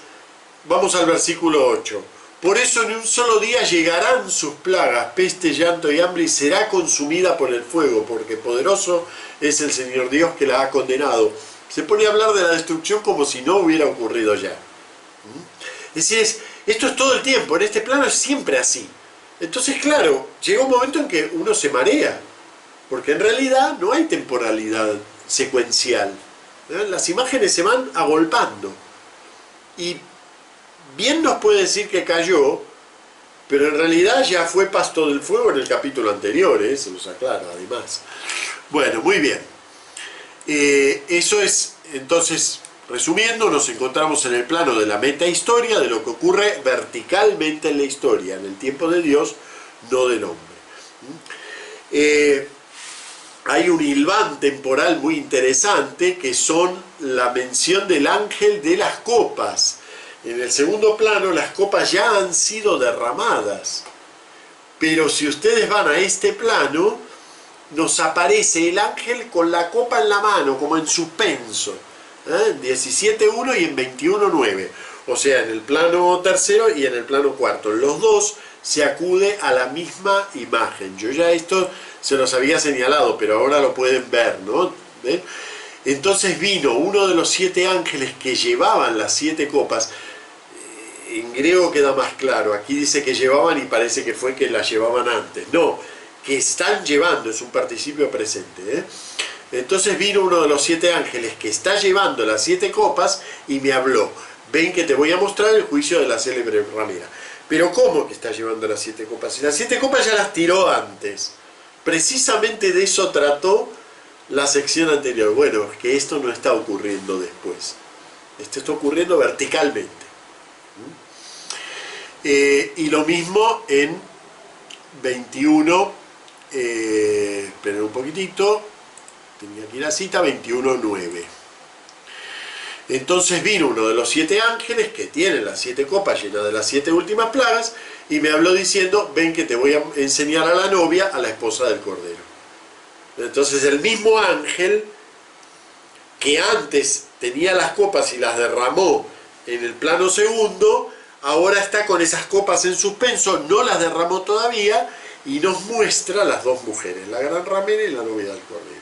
vamos al versículo 8. Por eso en un solo día llegarán sus plagas, peste, llanto y hambre, y será consumida por el fuego, porque poderoso es el Señor Dios que la ha condenado. Se pone a hablar de la destrucción como si no hubiera ocurrido ya. Es decir, esto es todo el tiempo, en este plano es siempre así. Entonces, claro, llega un momento en que uno se marea, porque en realidad no hay temporalidad secuencial. Las imágenes se van agolpando. Y bien nos puede decir que cayó, pero en realidad ya fue pasto del fuego en el capítulo anterior, se nos aclara además. Bueno, muy bien. Eso es, entonces, resumiendo, nos encontramos en el plano de la metahistoria, de lo que ocurre verticalmente en la historia, en el tiempo de Dios, no del hombre. Hay un hilván temporal muy interesante, que son la mención del ángel de las copas. En el segundo plano las copas ya han sido derramadas, pero si ustedes van a este plano, nos aparece el ángel con la copa en la mano, como en suspenso, en 17.1 y en 21.9, o sea, en el plano tercero y en el plano cuarto. Los dos se acude a la misma imagen. Yo ya esto se los había señalado, pero ahora lo pueden ver, ¿no? ¿Ven? Entonces vino uno de los 7 ángeles que llevaban las 7 copas. En griego queda más claro, aquí dice que llevaban y parece que fue que las llevaban antes. No, que están llevando, es un participio presente. Entonces vino uno de los 7 ángeles que está llevando las 7 copas y me habló. Ven que te voy a mostrar el juicio de la célebre ramera. Pero ¿cómo que está llevando las 7 copas? Si las 7 copas ya las tiró antes. Precisamente de eso trató la sección anterior. Bueno, es que esto no está ocurriendo después. Esto está ocurriendo verticalmente. Y lo mismo en 21, esperen un poquitito, tenía aquí la cita, 21.9. Entonces vino uno de los 7 ángeles que tiene las 7 copas llenas de las 7 últimas plagas y me habló diciendo, ven que te voy a enseñar a la novia, a la esposa del Cordero. Entonces el mismo ángel que antes tenía las copas y las derramó en el plano segundo, ahora está con esas copas en suspenso, no las derramó todavía, y nos muestra las 2 mujeres, la gran ramera y la novia del Cordero.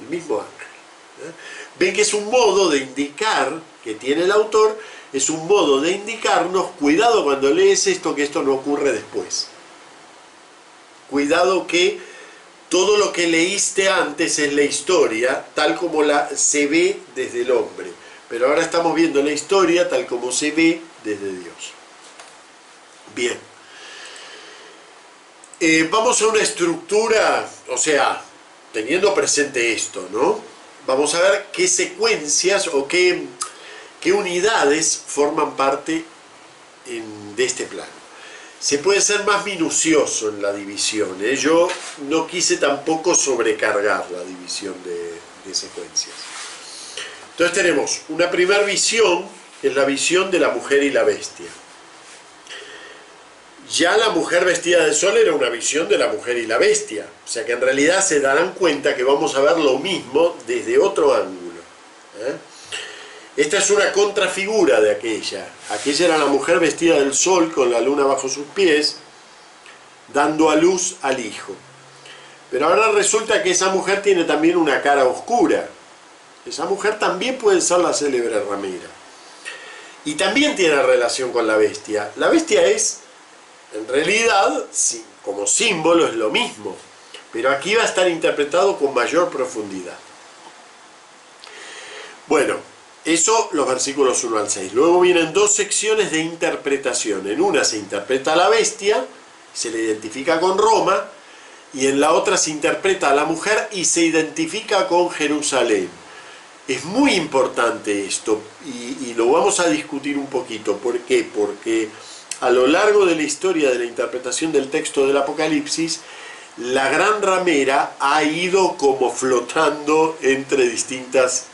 El mismo ángel. Ven que es un modo de indicar, que tiene el autor, es un modo de indicarnos, cuidado cuando lees esto, que esto no ocurre después. Cuidado que todo lo que leíste antes es la historia, tal como se ve desde el hombre. Pero ahora estamos viendo la historia tal como se ve desde Dios. Bien. Vamos a una estructura, o sea, teniendo presente esto, ¿no? Vamos a ver qué secuencias o qué unidades forman parte de este plano. Se puede ser más minucioso en la división, ¿eh? Yo no quise tampoco sobrecargar la división de secuencias. Entonces tenemos una primera visión, que es la visión de la mujer y la bestia. Ya la mujer vestida de sol era una visión de la mujer y la bestia. O sea que en realidad se darán cuenta que vamos a ver lo mismo desde otro ángulo. Esta es una contrafigura de aquella. Aquella era la mujer vestida del sol con la luna bajo sus pies, dando a luz al hijo. Pero ahora resulta que esa mujer tiene también una cara oscura. Esa mujer también puede ser la célebre ramera. Y también tiene relación con la bestia. La bestia es, en realidad, sí, como símbolo es lo mismo, pero aquí va a estar interpretado con mayor profundidad. Bueno, eso los versículos 1 al 6. Luego vienen 2 secciones de interpretación. En una se interpreta a la bestia, se le identifica con Roma, y en la otra se interpreta a la mujer y se identifica con Jerusalén. Es muy importante esto, y lo vamos a discutir un poquito. ¿Por qué? Porque a lo largo de la historia de la interpretación del texto del Apocalipsis, la gran ramera ha ido como flotando entre distintos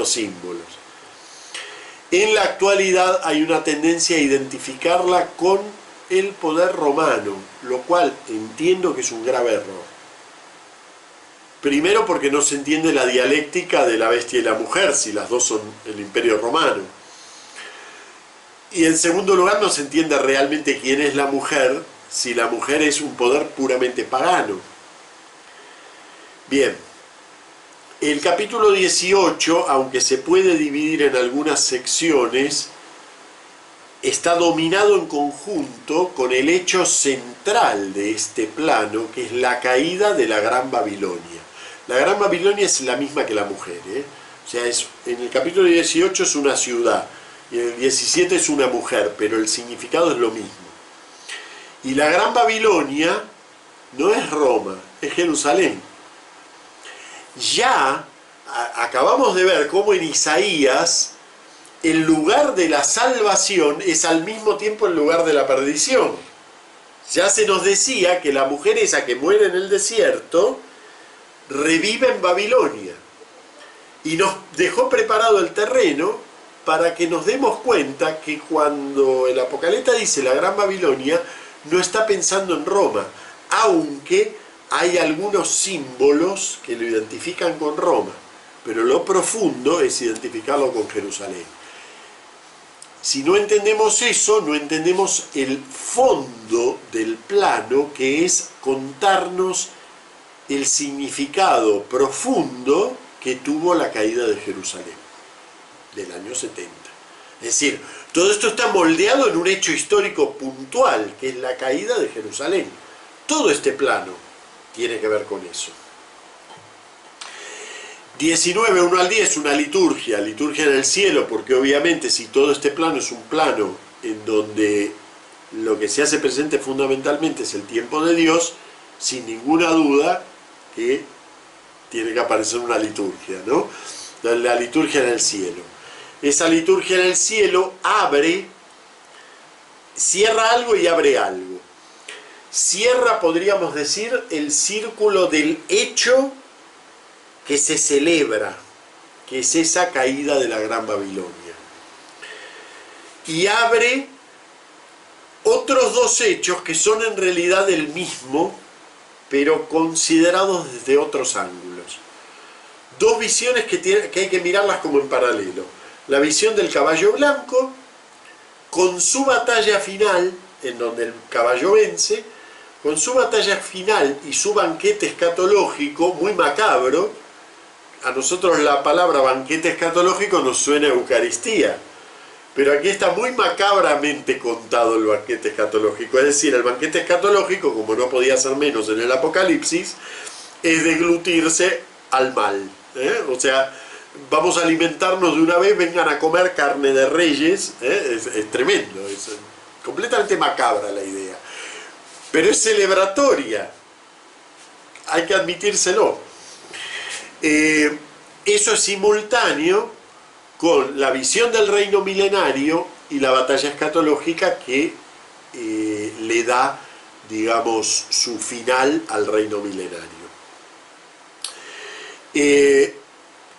símbolos. En la actualidad hay una tendencia a identificarla con el poder romano, lo cual entiendo que es un grave error. Primero porque no se entiende la dialéctica de la bestia y la mujer, si las dos son el Imperio Romano. Y en segundo lugar no se entiende realmente quién es la mujer, si la mujer es un poder puramente pagano. Bien, el capítulo 18, aunque se puede dividir en algunas secciones, está dominado en conjunto con el hecho central de este plano, que es la caída de la Gran Babilonia. La Gran Babilonia es la misma que la mujer, O sea, en el capítulo 18 es una ciudad, y en el 17 es una mujer, pero el significado es lo mismo. Y la Gran Babilonia no es Roma, es Jerusalén. Ya acabamos de ver cómo en Isaías el lugar de la salvación es al mismo tiempo el lugar de la perdición. Ya se nos decía que la mujer esa que muere en el desierto revive en Babilonia. Y nos dejó preparado el terreno para que nos demos cuenta que cuando el Apocalipsis dice la Gran Babilonia, no está pensando en Roma, aunque hay algunos símbolos que lo identifican con Roma, pero lo profundo es identificarlo con Jerusalén. Si no entendemos eso, no entendemos el fondo del plano, que es contarnos el significado profundo que tuvo la caída de Jerusalén del año 70. Es decir, todo esto está moldeado en un hecho histórico puntual, que es la caída de Jerusalén. Todo este plano tiene que ver con eso. 19, 1 al 10, una liturgia en el cielo, porque obviamente si todo este plano es un plano en donde lo que se hace presente fundamentalmente es el tiempo de Dios, sin ninguna duda que tiene que aparecer una liturgia, ¿no? La liturgia en el cielo. Esa liturgia en el cielo cierra algo y abre algo. Cierra, podríamos decir, el círculo del hecho que se celebra, que es esa caída de la Gran Babilonia. Y abre otros dos hechos que son en realidad el mismo, pero considerados desde otros ángulos. Dos visiones que hay que mirarlas como en paralelo. La visión del caballo blanco, con su batalla final, en donde el caballo vence, con su batalla final y su banquete escatológico, muy macabro. A nosotros la palabra banquete escatológico nos suena a Eucaristía, pero aquí está muy macabramente contado el banquete escatológico. Es decir, el banquete escatológico, como no podía ser menos en el Apocalipsis, es deglutirse al mal. O sea, vamos a alimentarnos de una vez, vengan a comer carne de reyes. Es tremendo, es completamente macabra la idea. Pero es celebratoria, hay que admitírselo. Eso es simultáneo con la visión del reino milenario y la batalla escatológica que le da, digamos, su final al reino milenario.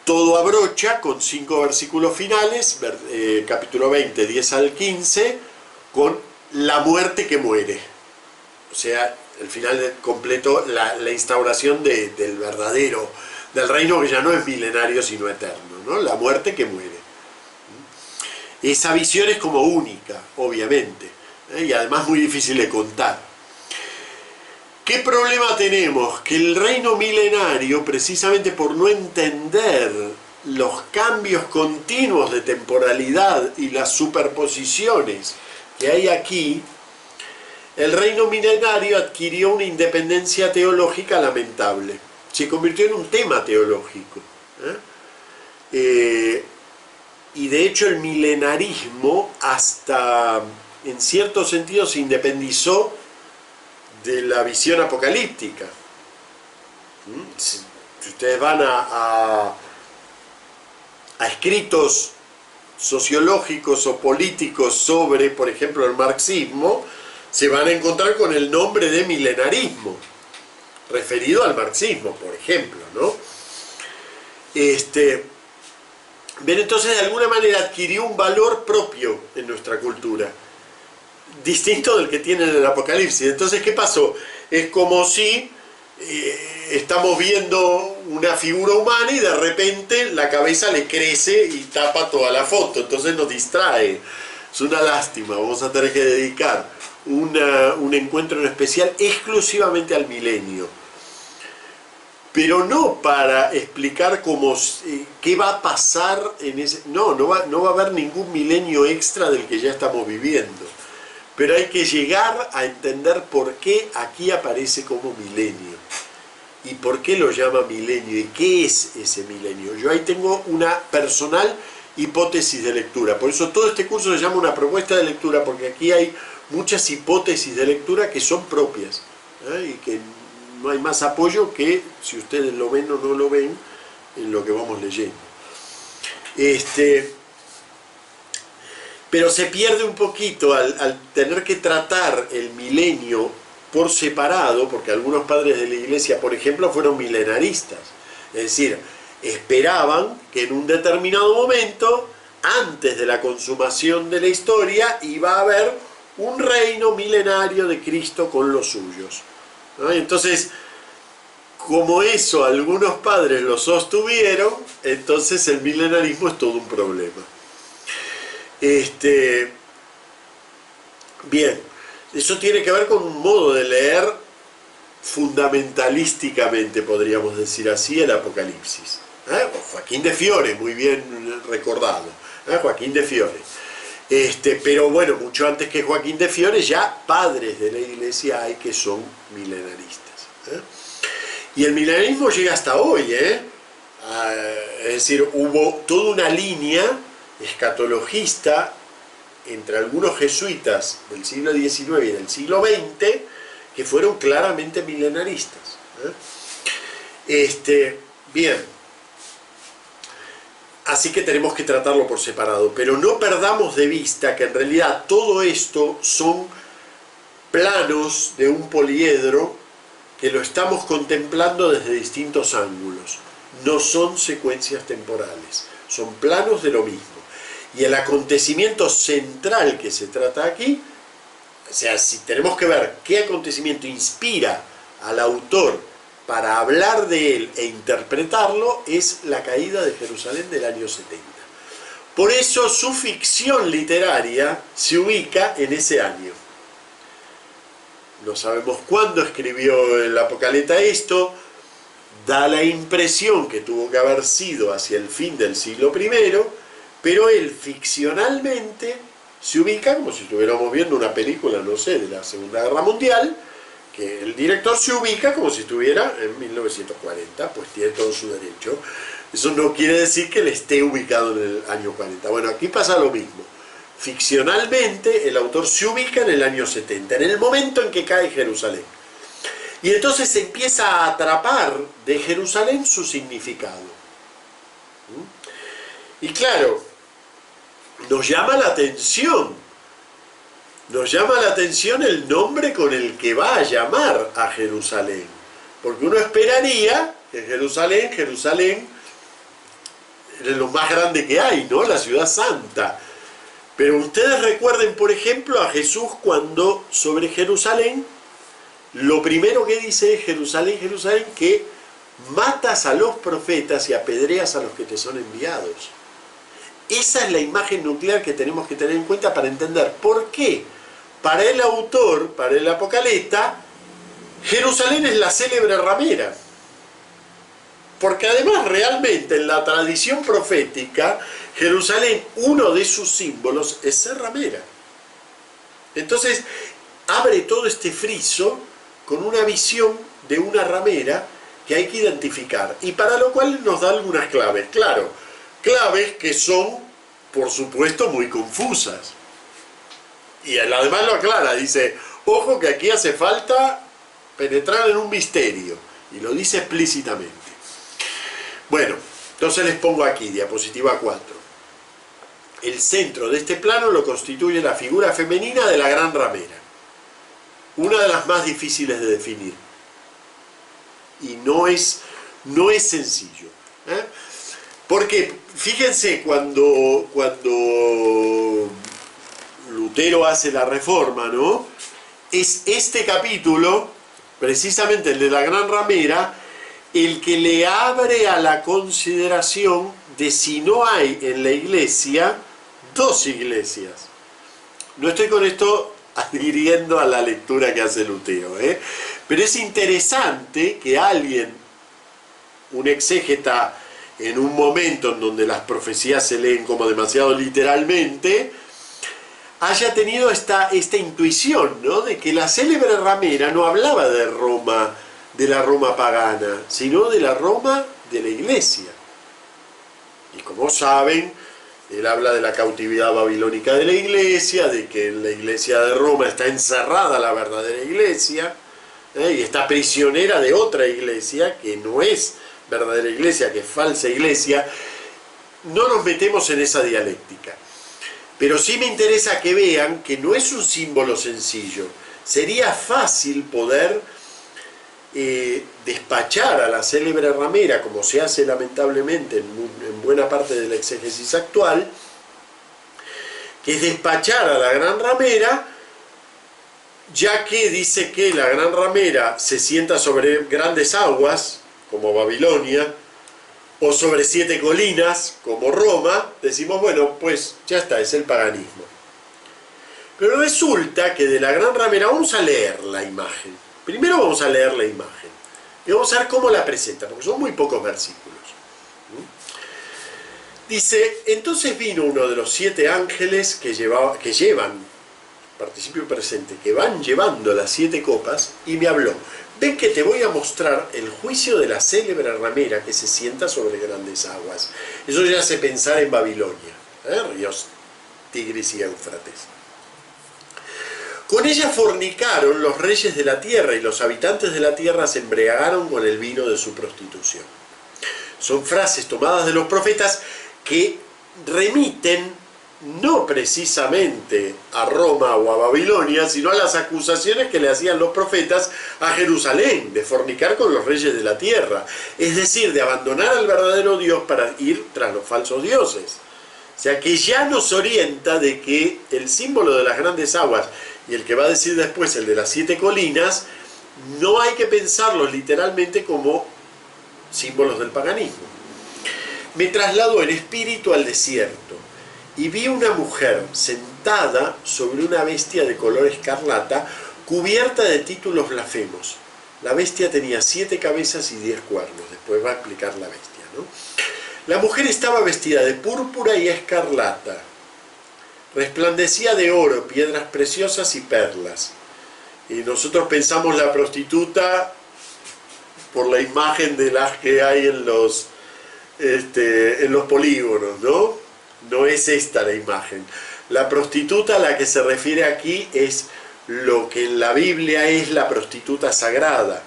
Todo abrocha con 5 versículos finales, capítulo 20, 10 al 15, con la muerte que muere. O sea, el final completo, la instauración del verdadero, del reino que ya no es milenario sino eterno, ¿no? La muerte que muere. Esa visión es como única, obviamente, y además muy difícil de contar. ¿Qué problema tenemos? Que el reino milenario, precisamente por no entender los cambios continuos de temporalidad y las superposiciones que hay aquí, el reino milenario adquirió una independencia teológica lamentable. Se convirtió en un tema teológico. Y de hecho el milenarismo hasta, en cierto sentido, se independizó de la visión apocalíptica. Si ustedes van a escritos sociológicos o políticos sobre, por ejemplo, el marxismo, se van a encontrar con el nombre de milenarismo, referido al marxismo, por ejemplo, ¿no? Ven, entonces de alguna manera adquirió un valor propio en nuestra cultura, distinto del que tiene en el Apocalipsis. Entonces, ¿qué pasó? Es como si estamos viendo una figura humana y de repente la cabeza le crece y tapa toda la foto, entonces nos distrae. Es una lástima, vamos a tener que dedicar un encuentro en especial exclusivamente al milenio, pero no para explicar qué va a pasar en ese... No va a haber ningún milenio extra del que ya estamos viviendo, pero hay que llegar a entender por qué aquí aparece como milenio ¿Y por qué lo llama milenio? ¿Y qué es ese milenio? Yo ahí tengo una personal hipótesis de lectura. Por eso todo este curso se llama una propuesta de lectura, porque aquí hay muchas hipótesis de lectura que son propias, y que no hay más apoyo que si ustedes lo ven o no lo ven en lo que vamos leyendo. Pero se pierde un poquito al tener que tratar el milenio por separado, porque algunos padres de la iglesia, por ejemplo, fueron milenaristas. Es decir, esperaban que en un determinado momento, antes de la consumación de la historia, iba a haber un reino milenario de Cristo con los suyos, ¿no? Entonces, como eso algunos padres lo sostuvieron, entonces el milenarismo es todo un problema. Bien, eso tiene que ver con un modo de leer fundamentalísticamente, podríamos decir así, el Apocalipsis. Joaquín de Fiore, muy bien recordado, Joaquín de Fiore. Pero bueno, mucho antes que Joaquín de Fiore, ya padres de la iglesia hay que son milenaristas. Y el milenarismo llega hasta hoy, es decir, hubo toda una línea escatologista entre algunos jesuitas del siglo XIX y del siglo XX que fueron claramente milenaristas. Bien, así que tenemos que tratarlo por separado, pero no perdamos de vista que en realidad todo esto son planos de un poliedro que lo estamos contemplando desde distintos ángulos. No son secuencias temporales, son planos de lo mismo. Y el acontecimiento central que se trata aquí, o sea, si tenemos que ver qué acontecimiento inspira al autor para hablar de él e interpretarlo, es la caída de Jerusalén del año 70. Por eso su ficción literaria se ubica en ese año. No sabemos cuándo escribió el Apocaleta esto, da la impresión que tuvo que haber sido hacia el fin del siglo I, pero él ficcionalmente se ubica como si estuviéramos viendo una película, no sé, de la Segunda Guerra Mundial, que el director se ubica como si estuviera en 1940, pues tiene todo su derecho. Eso no quiere decir que él esté ubicado en el año 40. Bueno, aquí pasa lo mismo. Ficcionalmente el autor se ubica en el año 70, en el momento en que cae Jerusalén. Y entonces se empieza a atrapar de Jerusalén su significado. Y claro, nos llama la atención el nombre con el que va a llamar a Jerusalén. Porque uno esperaría que Jerusalén es lo más grande que hay, ¿no? La ciudad santa. Pero ustedes recuerden, por ejemplo, a Jesús cuando sobre Jerusalén, lo primero que dice es: Jerusalén, Jerusalén, que matas a los profetas y apedreas a los que te son enviados. Esa es la imagen nuclear que tenemos que tener en cuenta para entender por qué, para el autor, para el Apocaleta, Jerusalén es la célebre ramera. Porque además realmente en la tradición profética, Jerusalén, uno de sus símbolos es ser ramera. Entonces abre todo este friso con una visión de una ramera que hay que identificar, y para lo cual nos da algunas claves. Claro, claves que son, por supuesto, muy confusas. Y él además lo aclara, dice: ojo que aquí hace falta penetrar en un misterio, y lo dice explícitamente. Bueno, entonces les pongo aquí, diapositiva 4. El centro de este plano lo constituye la figura femenina de la gran ramera, una de las más difíciles de definir. Y no es sencillo. Porque, fíjense, cuando Lutero hace la Reforma, ¿no? Es este capítulo, precisamente el de la gran ramera, el que le abre a la consideración de si no hay en la iglesia dos iglesias. No estoy con esto adhiriendo a la lectura que hace Lutero, pero es interesante que alguien, un exégeta, en un momento en donde las profecías se leen como demasiado literalmente, haya tenido esta intuición, ¿no?, de que la célebre ramera no hablaba de Roma de la Roma pagana, sino de la Roma de la Iglesia. Y como saben, él habla de la cautividad babilónica de la Iglesia, de que en la Iglesia de Roma está encerrada la verdadera Iglesia, y está prisionera de otra Iglesia, que no es verdadera Iglesia, que es falsa Iglesia. No nos metemos en esa dialéctica. Pero sí me interesa que vean que no es un símbolo sencillo. Sería fácil poder despachar a la célebre ramera, como se hace lamentablemente en buena parte de la exégesis actual, que es despachar a la gran ramera, ya que dice que la gran ramera se sienta sobre grandes aguas, como Babilonia, o sobre 7 colinas, como Roma. Decimos, bueno, pues ya está, es el paganismo. Pero resulta que de la gran ramera vamos a leer la imagen. Primero vamos a leer la imagen y vamos a ver cómo la presenta, porque son muy pocos versículos. Dice, entonces vino uno de los 7 ángeles que llevan, participio presente, que van llevando las 7 copas, y me habló. Ven que te voy a mostrar el juicio de la célebre ramera que se sienta sobre grandes aguas. Eso ya hace pensar en Babilonia, ríos Tigris y Éufrates. Con ella fornicaron los reyes de la tierra, y los habitantes de la tierra se embriagaron con el vino de su prostitución. Son frases tomadas de los profetas que remiten no precisamente a Roma o a Babilonia, sino a las acusaciones que le hacían los profetas a Jerusalén, de fornicar con los reyes de la tierra. Es decir, de abandonar al verdadero Dios para ir tras los falsos dioses. O sea que ya nos orienta de que el símbolo de las grandes aguas, y el que va a decir después, el de las 7 colinas, no hay que pensarlos literalmente como símbolos del paganismo. Me trasladó en espíritu al desierto, y vi una mujer sentada sobre una bestia de color escarlata, cubierta de títulos blasfemos. La bestia tenía 7 cabezas y 10 cuernos. Después va a explicar la bestia, ¿no? La mujer estaba vestida de púrpura y escarlata. Resplandecía de oro, piedras preciosas y perlas. Y nosotros pensamos la prostituta por la imagen de las que hay en los polígonos, ¿no? No es esta la imagen. La prostituta a la que se refiere aquí es lo que en la Biblia es la prostituta sagrada.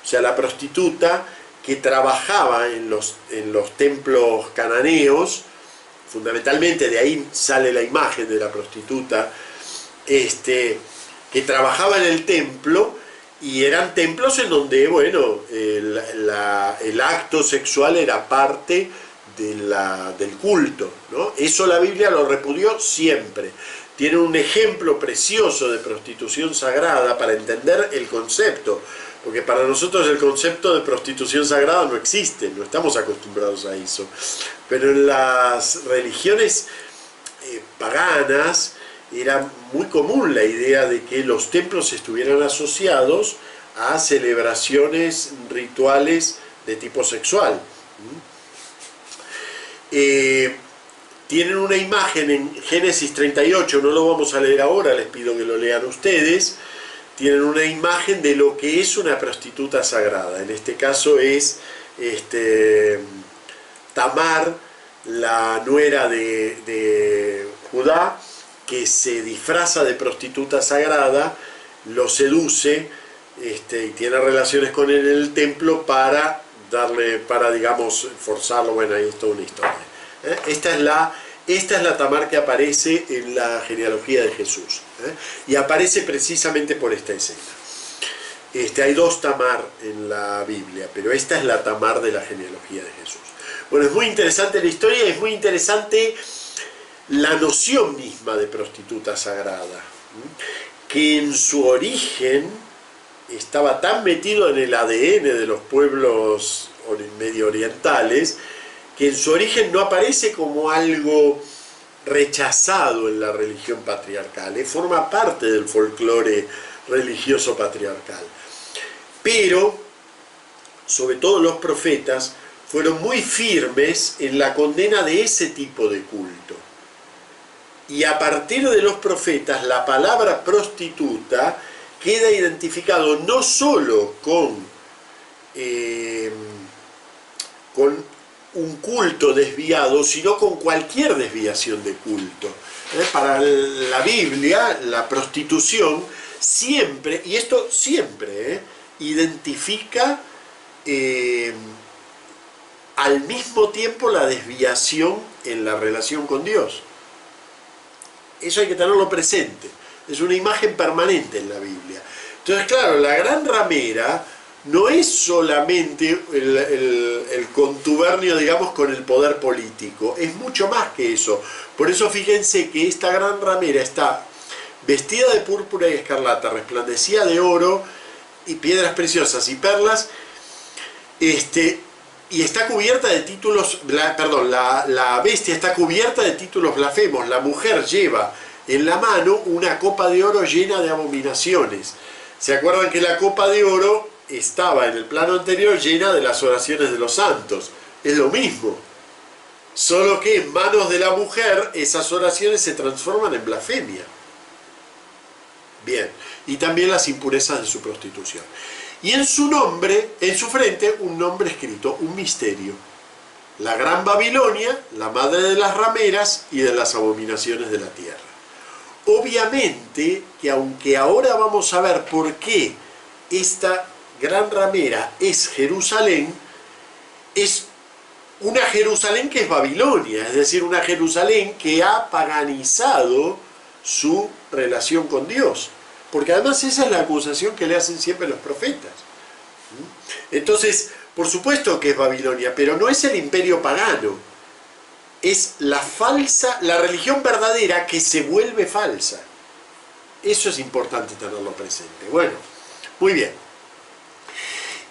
O sea, la prostituta que trabajaba en los templos cananeos, fundamentalmente de ahí sale la imagen de la prostituta, que trabajaba en el templo, y eran templos en donde, bueno, el acto sexual era parte del culto, ¿no? Eso la Biblia lo repudió siempre. Tiene un ejemplo precioso de prostitución sagrada para entender el concepto, porque para nosotros el concepto de prostitución sagrada no existe, no estamos acostumbrados a eso. Pero en las religiones paganas era muy común la idea de que los templos estuvieran asociados a celebraciones rituales de tipo sexual. Tienen una imagen en Génesis 38, no lo vamos a leer ahora, les pido que lo lean ustedes. Tienen una imagen de lo que es una prostituta sagrada. En este caso es Tamar, la nuera de Judá, que se disfraza de prostituta sagrada, lo seduce y tiene relaciones con él en el templo para digamos, forzarlo. Bueno, ahí es toda una historia. Esta es la Tamar que aparece en la genealogía de Jesús, y aparece precisamente por esta escena. Hay 2 Tamar en la Biblia, pero esta es la Tamar de la genealogía de Jesús. Bueno, es muy interesante la historia, es muy interesante la noción misma de prostituta sagrada, que en su origen estaba tan metido en el ADN de los pueblos medio orientales, que en su origen no aparece como algo rechazado en la religión patriarcal, forma parte del folclore religioso patriarcal. Pero, sobre todo los profetas, fueron muy firmes en la condena de ese tipo de culto. Y a partir de los profetas, la palabra prostituta queda identificado no solo con con un culto desviado, sino con cualquier desviación de culto. Para la Biblia, la prostitución siempre, y esto siempre, identifica al mismo tiempo la desviación en la relación con Dios. Eso hay que tenerlo presente. Es una imagen permanente en la Biblia. Entonces, claro, la gran ramera no es solamente el contubernio, digamos, con el poder político. Es mucho más que eso. Por eso fíjense que esta gran ramera está vestida de púrpura y escarlata, resplandecía de oro y piedras preciosas y perlas, y está cubierta de títulos, la bestia está cubierta de títulos blasfemos. La mujer lleva en la mano una copa de oro llena de abominaciones. ¿Se acuerdan que la copa de oro estaba en el plano anterior llena de las oraciones de los santos? Es lo mismo, solo que en manos de la mujer esas oraciones se transforman en blasfemia. Bien, y también las impurezas de su prostitución. Y en su nombre, en su frente, un nombre escrito, un misterio: la Gran Babilonia, la madre de las rameras y de las abominaciones de la tierra. Obviamente que aunque ahora vamos a ver por qué esta gran ramera es Jerusalén, es una Jerusalén que es Babilonia, es decir, una Jerusalén que ha paganizado su relación con Dios. Porque además esa es la acusación que le hacen siempre los profetas. Entonces, por supuesto que es Babilonia, pero no es el imperio pagano. Es la religión verdadera que se vuelve falsa. Eso es importante tenerlo presente. Bueno, muy bien.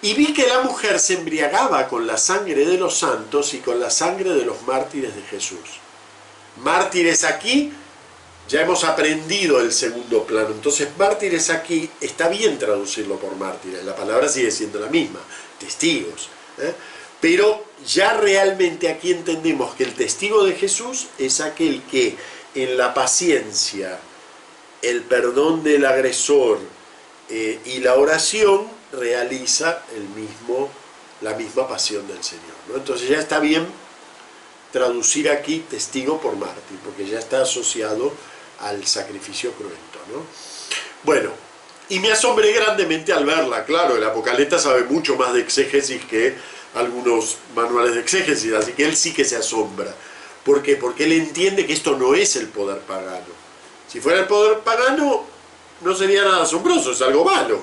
Y vi que la mujer se embriagaba con la sangre de los santos y con la sangre de los mártires de Jesús. Mártires aquí, ya hemos aprendido el segundo plano. Entonces, mártires aquí, está bien traducirlo por mártires. La palabra sigue siendo la misma, testigos. Pero ya realmente aquí entendemos que el testigo de Jesús es aquel que en la paciencia, el perdón del agresor y la oración realiza la misma pasión del Señor, ¿no? Entonces ya está bien traducir aquí testigo por mártir, porque ya está asociado al sacrificio cruento, ¿no? Bueno, y me asombré grandemente al verla. Claro, el Apocalipta sabe mucho más de exégesis que algunos manuales de exégesis, así que él sí que se asombra. ¿Por qué? Porque él entiende que esto no es el poder pagano. Si fuera el poder pagano, no sería nada asombroso, es algo malo.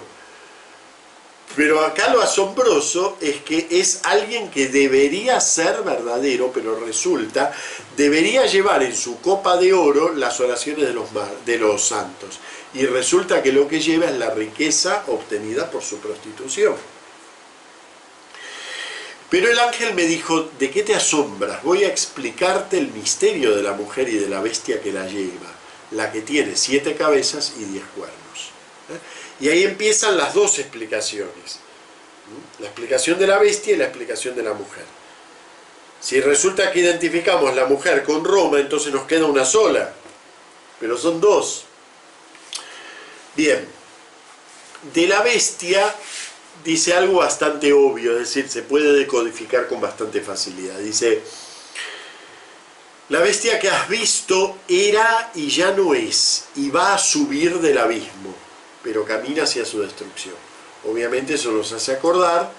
Pero acá lo asombroso es que es alguien que debería ser verdadero, pero debería llevar en su copa de oro las oraciones de los santos. Y resulta que lo que lleva es la riqueza obtenida por su prostitución. Pero el ángel me dijo: ¿de qué te asombras? Voy a explicarte el misterio de la mujer y de la bestia que la lleva, la que tiene 7 cabezas y 10 cuernos. Y ahí empiezan las dos explicaciones. La explicación de la bestia y la explicación de la mujer. Si resulta que identificamos la mujer con Roma, entonces nos queda una sola. Pero son dos. Bien. De la bestia dice algo bastante obvio, es decir, se puede decodificar con bastante facilidad. Dice: la bestia que has visto era y ya no es, y va a subir del abismo, pero camina hacia su destrucción. Obviamente eso nos hace acordar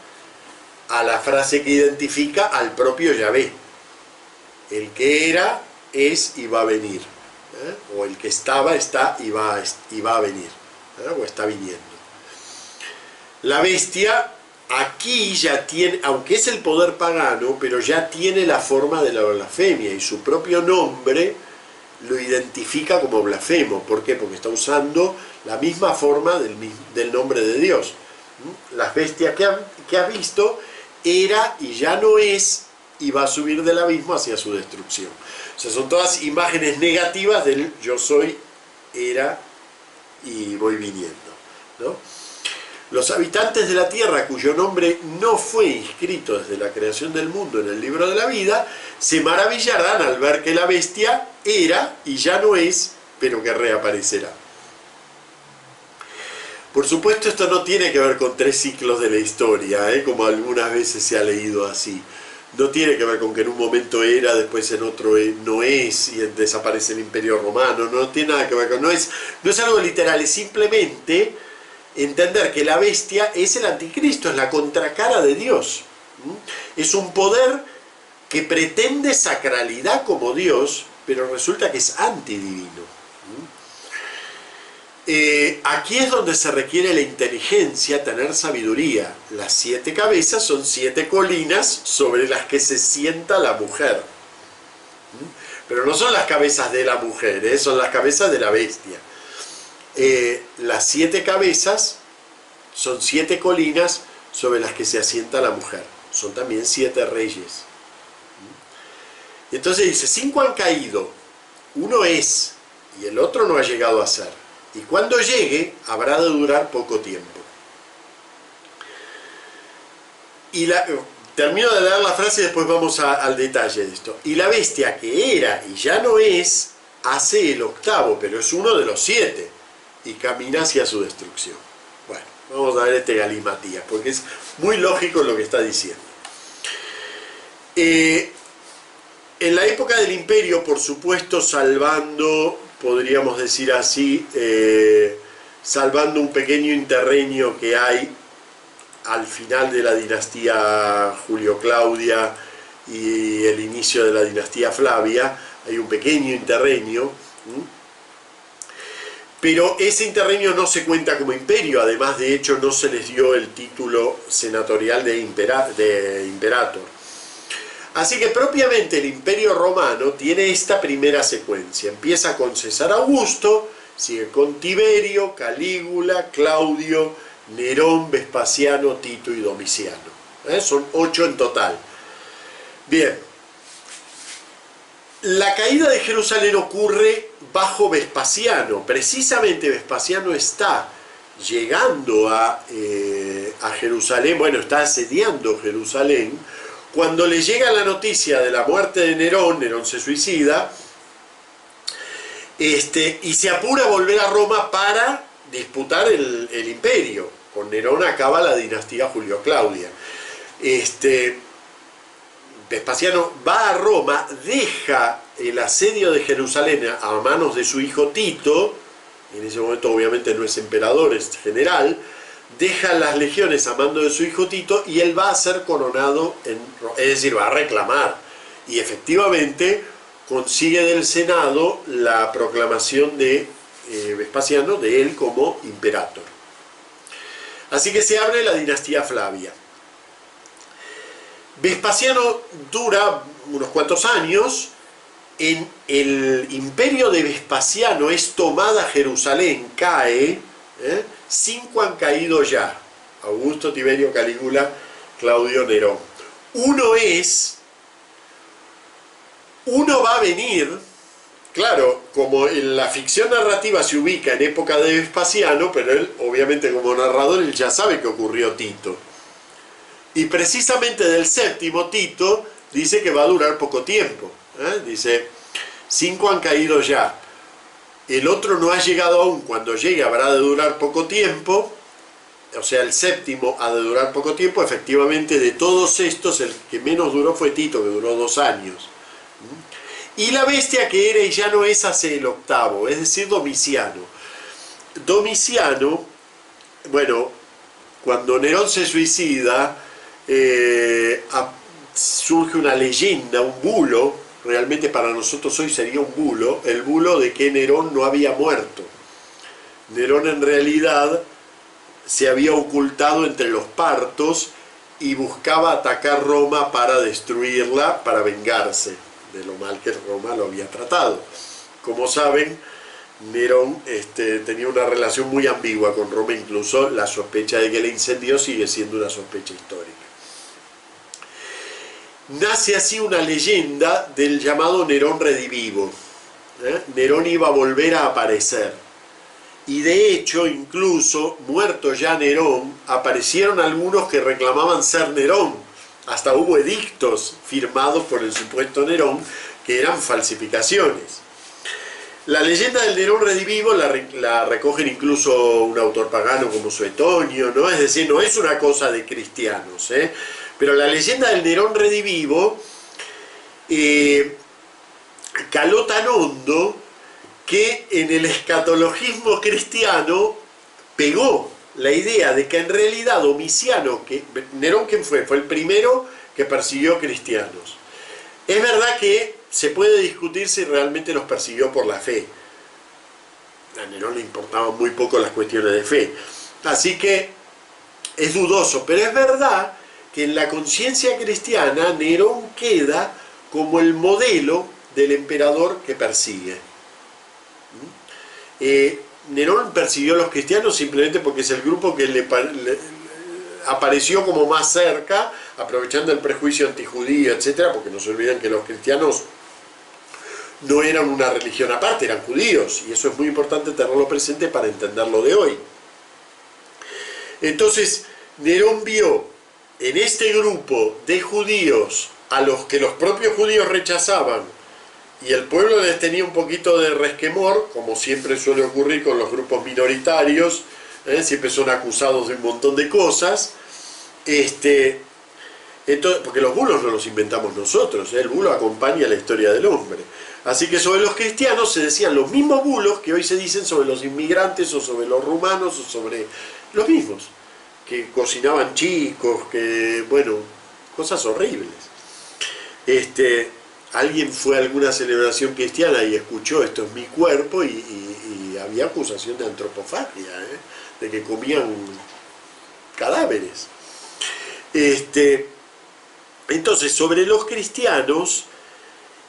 a la frase que identifica al propio Yahvé. El que era, es y va a venir. O el que estaba, está y va a venir. O está viniendo. La bestia aquí ya tiene, aunque es el poder pagano, pero ya tiene la forma de la blasfemia, y su propio nombre lo identifica como blasfemo. ¿Por qué? Porque está usando la misma forma del nombre de Dios. Las bestias que has visto era y ya no es, y va a subir del abismo hacia su destrucción. O sea, son todas imágenes negativas del yo soy, era y voy viniendo, ¿no? Los habitantes de la tierra, cuyo nombre no fue inscrito desde la creación del mundo en el libro de la vida, se maravillarán al ver que la bestia era y ya no es, pero que reaparecerá. Por supuesto, esto no tiene que ver con 3 ciclos de la historia, como algunas veces se ha leído así. No tiene que ver con que en un momento era, después en otro no es, y desaparece el Imperio Romano. No tiene nada que ver con... No es algo literal, es simplemente entender que la bestia es el anticristo, es la contracara de Dios. Es un poder que pretende sacralidad como Dios, pero resulta que es antidivino. Aquí es donde se requiere la inteligencia, tener sabiduría. Las 7 cabezas son 7 colinas sobre las que se sienta la mujer. Pero no son las cabezas de la mujer, son las cabezas de la bestia. Las 7 cabezas son 7 colinas sobre las que se asienta la mujer. Son también 7 reyes. Entonces dice, 5 han caído, uno es, y el otro no ha llegado a ser. Y cuando llegue, habrá de durar poco tiempo. Y termino de leer la frase y después vamos al detalle de esto. Y la bestia que era y ya no es, hace el octavo, pero es uno de los 7, y camina hacia su destrucción. Bueno, vamos a ver este galimatías, porque es muy lógico lo que está diciendo. En la época del imperio, por supuesto, salvando, podríamos decir así, salvando un pequeño interregnio que hay al final de la dinastía Julio-Claudia y el inicio de la dinastía Flavia, hay un pequeño interregnio, pero ese interregnio no se cuenta como imperio, además de hecho no se les dio el título senatorial de imperator. Así que propiamente el Imperio Romano tiene esta primera secuencia. Empieza con César Augusto, sigue con Tiberio, Calígula, Claudio, Nerón, Vespasiano, Tito y Domiciano. Son 8 en total. Bien. La caída de Jerusalén ocurre bajo Vespasiano. Precisamente Vespasiano está llegando a Jerusalén, bueno, está asediando Jerusalén, cuando le llega la noticia de la muerte de Nerón, Nerón se suicida, y se apura a volver a Roma para disputar el imperio. Con Nerón acaba la dinastía Julio-Claudia. Vespasiano va a Roma, deja el asedio de Jerusalén a manos de su hijo Tito, en ese momento obviamente no es emperador, es general, deja las legiones a mando de su hijo Tito y él va a ser coronado, es decir, va a reclamar. Y efectivamente consigue del Senado la proclamación de Vespasiano, de él como imperator. Así que se abre la dinastía Flavia. Vespasiano dura unos cuantos años. En el imperio de Vespasiano es tomada Jerusalén, cae, 5 han caído ya: Augusto, Tiberio, Calígula, Claudio, Nerón. Uno va a venir, claro, como en la ficción narrativa se ubica en época de Vespasiano, pero él, obviamente como narrador, él ya sabe que ocurrió Tito. Y precisamente del séptimo, Tito dice que va a durar poco tiempo. Dice, 5 han caído ya. El otro no ha llegado aún, cuando llegue habrá de durar poco tiempo, o sea, el séptimo ha de durar poco tiempo. Efectivamente, de todos estos, el que menos duró fue Tito, que duró 2 años. Y la bestia que era y ya no es hace el octavo, es decir, Domiciano. Domiciano, bueno, cuando Nerón se suicida, surge una leyenda, un bulo, realmente para nosotros hoy sería un bulo, el bulo de que Nerón no había muerto. Nerón en realidad se había ocultado entre los partos y buscaba atacar Roma para destruirla, para vengarse de lo mal que Roma lo había tratado. Como saben, Nerón tenía una relación muy ambigua con Roma, incluso la sospecha de que la incendió sigue siendo una sospecha histórica. Nace así una leyenda del llamado Nerón redivivo. Nerón iba a volver a aparecer. Y de hecho, incluso, muerto ya Nerón, aparecieron algunos que reclamaban ser Nerón. Hasta hubo edictos firmados por el supuesto Nerón que eran falsificaciones. La leyenda del Nerón redivivo la recogen incluso un autor pagano como Suetonio, ¿no? Es decir, no es una cosa de cristianos, ¿eh? Pero la leyenda del Nerón redivivo caló tan hondo que en el escatologismo cristiano pegó la idea de que en realidad Domiciano, Nerón, ¿quién fue? Fue el primero que persiguió cristianos. Es verdad que se puede discutir si realmente los persiguió por la fe. A Nerón le importaban muy poco las cuestiones de fe. Así que es dudoso, pero es verdad que en la conciencia cristiana Nerón queda como el modelo del emperador que persigue. Nerón persiguió a los cristianos simplemente porque es el grupo que le apareció como más cerca, aprovechando el prejuicio antijudío, etc., porque no se olviden que los cristianos no eran una religión aparte, eran judíos, y eso es muy importante tenerlo presente para entenderlo de hoy. Entonces, Nerón vio en este grupo de judíos a los que los propios judíos rechazaban, y el pueblo les tenía un poquito de resquemor, como siempre suele ocurrir con los grupos minoritarios, siempre son acusados de un montón de cosas, entonces, porque los bulos no los inventamos nosotros, el bulo acompaña la historia del hombre. Así que sobre los cristianos se decían los mismos bulos que hoy se dicen sobre los inmigrantes o sobre los rumanos o sobre los mismos, que cocinaban chicos, que, bueno, cosas horribles. Alguien fue a alguna celebración cristiana y escuchó "esto es mi cuerpo" y había acusación de antropofagia, de que comían cadáveres. Entonces, sobre los cristianos,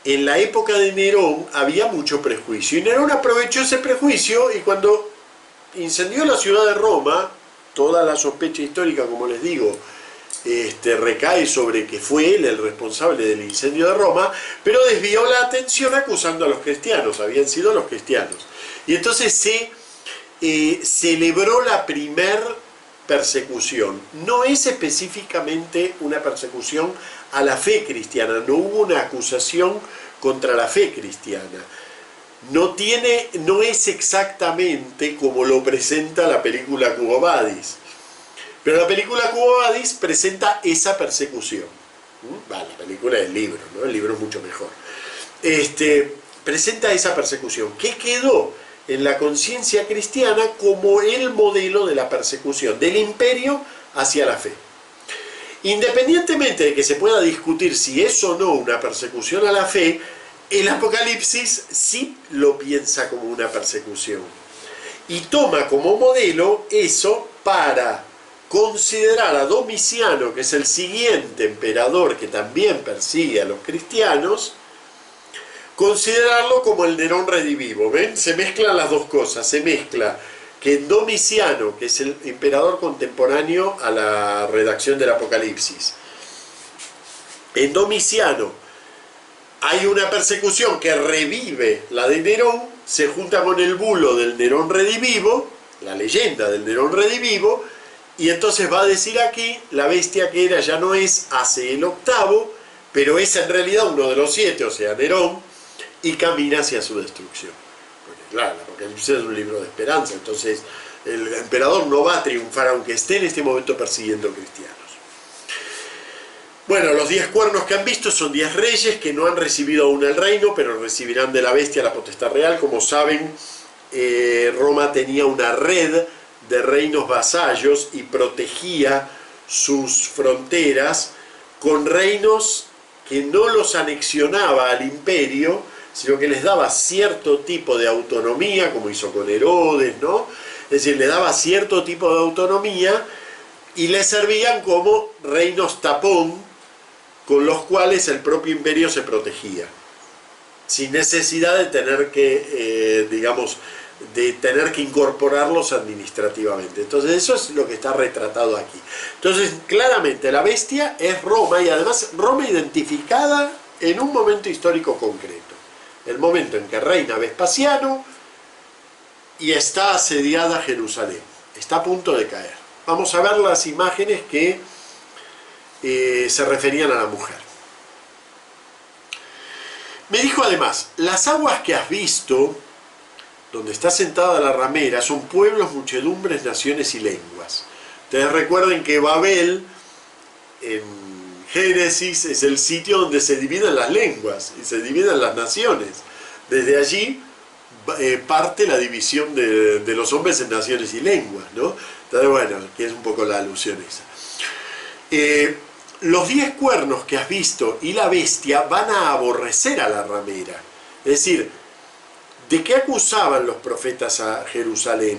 en la época de Nerón había mucho prejuicio, y Nerón aprovechó ese prejuicio, y cuando incendió la ciudad de Roma, toda la sospecha histórica, como les digo, recae sobre que fue él el responsable del incendio de Roma, pero desvió la atención acusando a los cristianos, habían sido los cristianos. Y entonces se celebró la primer persecución. No es específicamente una persecución a la fe cristiana, no hubo una acusación contra la fe cristiana. No es exactamente como lo presenta la película Quo Vadis. Pero la película Quo Vadis presenta esa persecución. La película es el libro, ¿no? El libro es mucho mejor. Presenta esa persecución, que quedó en la conciencia cristiana como el modelo de la persecución del imperio hacia la fe. Independientemente de que se pueda discutir si es o no una persecución a la fe, el Apocalipsis sí lo piensa como una persecución. Y toma como modelo eso para considerar a Domiciano, que es el siguiente emperador que también persigue a los cristianos, considerarlo como el Nerón redivivo. ¿Ven? Se mezclan las dos cosas. Se mezcla que en Domiciano, que es el emperador contemporáneo a la redacción del Apocalipsis, en Domiciano hay una persecución que revive la de Nerón, se junta con el bulo del Nerón redivivo, la leyenda del Nerón redivivo, y entonces va a decir aquí, la bestia que era ya no es, hace el octavo, pero es en realidad uno de los 7, o sea, Nerón, y camina hacia su destrucción. Porque claro, el Apocalipsis es un libro de esperanza, entonces el emperador no va a triunfar aunque esté en este momento persiguiendo cristianos. Bueno, los 10 cuernos que han visto son 10 reyes que no han recibido aún el reino, pero recibirán de la bestia la potestad real. Como saben, Roma tenía una red de reinos vasallos y protegía sus fronteras con reinos que no los anexionaba al imperio, sino que les daba cierto tipo de autonomía, como hizo con Herodes, ¿no? Es decir, le daba cierto tipo de autonomía y les servían como reinos tapón con los cuales el propio imperio se protegía, sin necesidad de tener que, de tener que incorporarlos administrativamente. Entonces eso es lo que está retratado aquí. Entonces claramente la bestia es Roma, y además Roma identificada en un momento histórico concreto. El momento en que reina Vespasiano y está asediada Jerusalén. Está a punto de caer. Vamos a ver las imágenes que se referían a la mujer. Me dijo además: las aguas que has visto donde está sentada la ramera, son pueblos, muchedumbres, naciones y lenguas. Ustedes recuerden que Babel, en Génesis, es el sitio donde se dividen las lenguas y se dividen las naciones. Desde allí parte la división de los hombres en naciones y lenguas, ¿no? Entonces, bueno, que es un poco la alusión esa. Los 10 cuernos que has visto y la bestia van a aborrecer a la ramera. Es decir, ¿de qué acusaban los profetas a Jerusalén?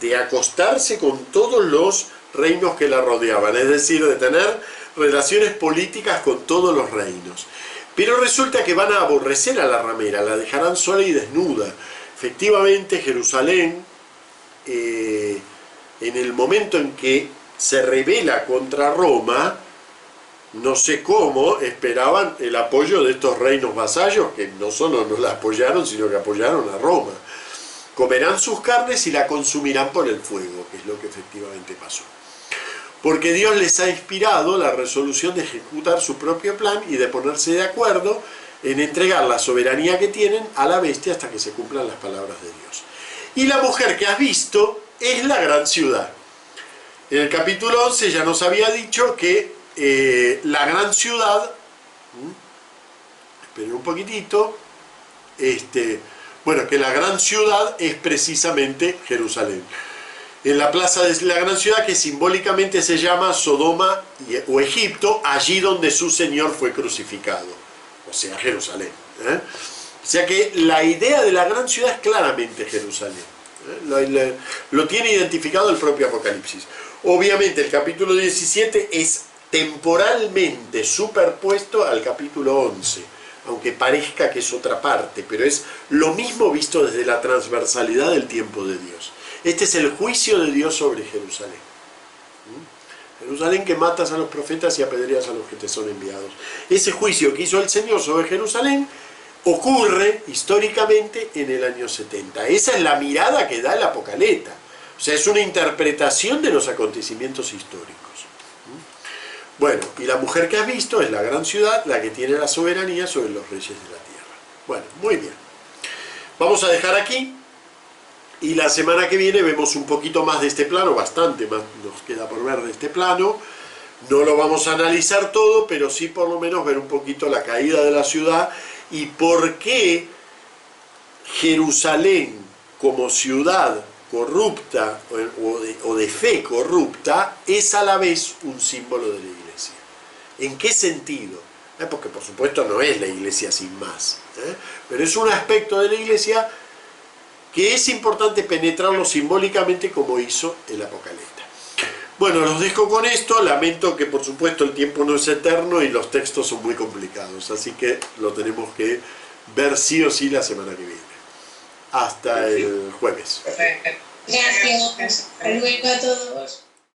De acostarse con todos los reinos que la rodeaban, es decir, de tener relaciones políticas con todos los reinos. Pero resulta que van a aborrecer a la ramera, la dejarán sola y desnuda. Efectivamente, Jerusalén, en el momento en que se rebela contra Roma, no sé cómo, esperaban el apoyo de estos reinos vasallos, que no solo no la apoyaron, sino que apoyaron a Roma. Comerán sus carnes y la consumirán por el fuego, que es lo que efectivamente pasó. Porque Dios les ha inspirado la resolución de ejecutar su propio plan y de ponerse de acuerdo en entregar la soberanía que tienen a la bestia hasta que se cumplan las palabras de Dios. Y la mujer que has visto es la gran ciudad. En el capítulo 11 ya nos había dicho que la gran ciudad, esperen un poquitito, bueno, que la gran ciudad es precisamente Jerusalén. En la plaza de la gran ciudad, que simbólicamente se llama Sodoma o Egipto, allí donde su Señor fue crucificado, o sea, Jerusalén. O sea que la idea de la gran ciudad es claramente Jerusalén. Lo tiene identificado el propio Apocalipsis. Obviamente el capítulo 17 es temporalmente superpuesto al capítulo 11, aunque parezca que es otra parte, pero es lo mismo visto desde la transversalidad del tiempo de Dios. Este es el juicio de Dios sobre Jerusalén. Jerusalén, que matas a los profetas y apedreas a los que te son enviados. Ese juicio que hizo el Señor sobre Jerusalén ocurre históricamente en el año 70. Esa es la mirada que da el Apocaleta. O sea, es una interpretación de los acontecimientos históricos. Bueno, y la mujer que has visto es la gran ciudad, la que tiene la soberanía sobre los reyes de la tierra. Bueno, muy bien. Vamos a dejar aquí. Y la semana que viene vemos un poquito más de este plano, bastante más nos queda por ver de este plano. No lo vamos a analizar todo, pero sí por lo menos ver un poquito la caída de la ciudad y por qué Jerusalén como ciudad corrupta o de fe corrupta es a la vez un símbolo de la iglesia. ¿En qué sentido? Porque por supuesto no es la iglesia sin más, pero es un aspecto de la iglesia que es importante penetrarlo simbólicamente como hizo el Apocalipsis. Bueno, los dejo con esto. Lamento que por supuesto el tiempo no es eterno y los textos son muy complicados, así que lo tenemos que ver sí o sí la semana que viene. Hasta el jueves. Gracias. Hasta luego a todos.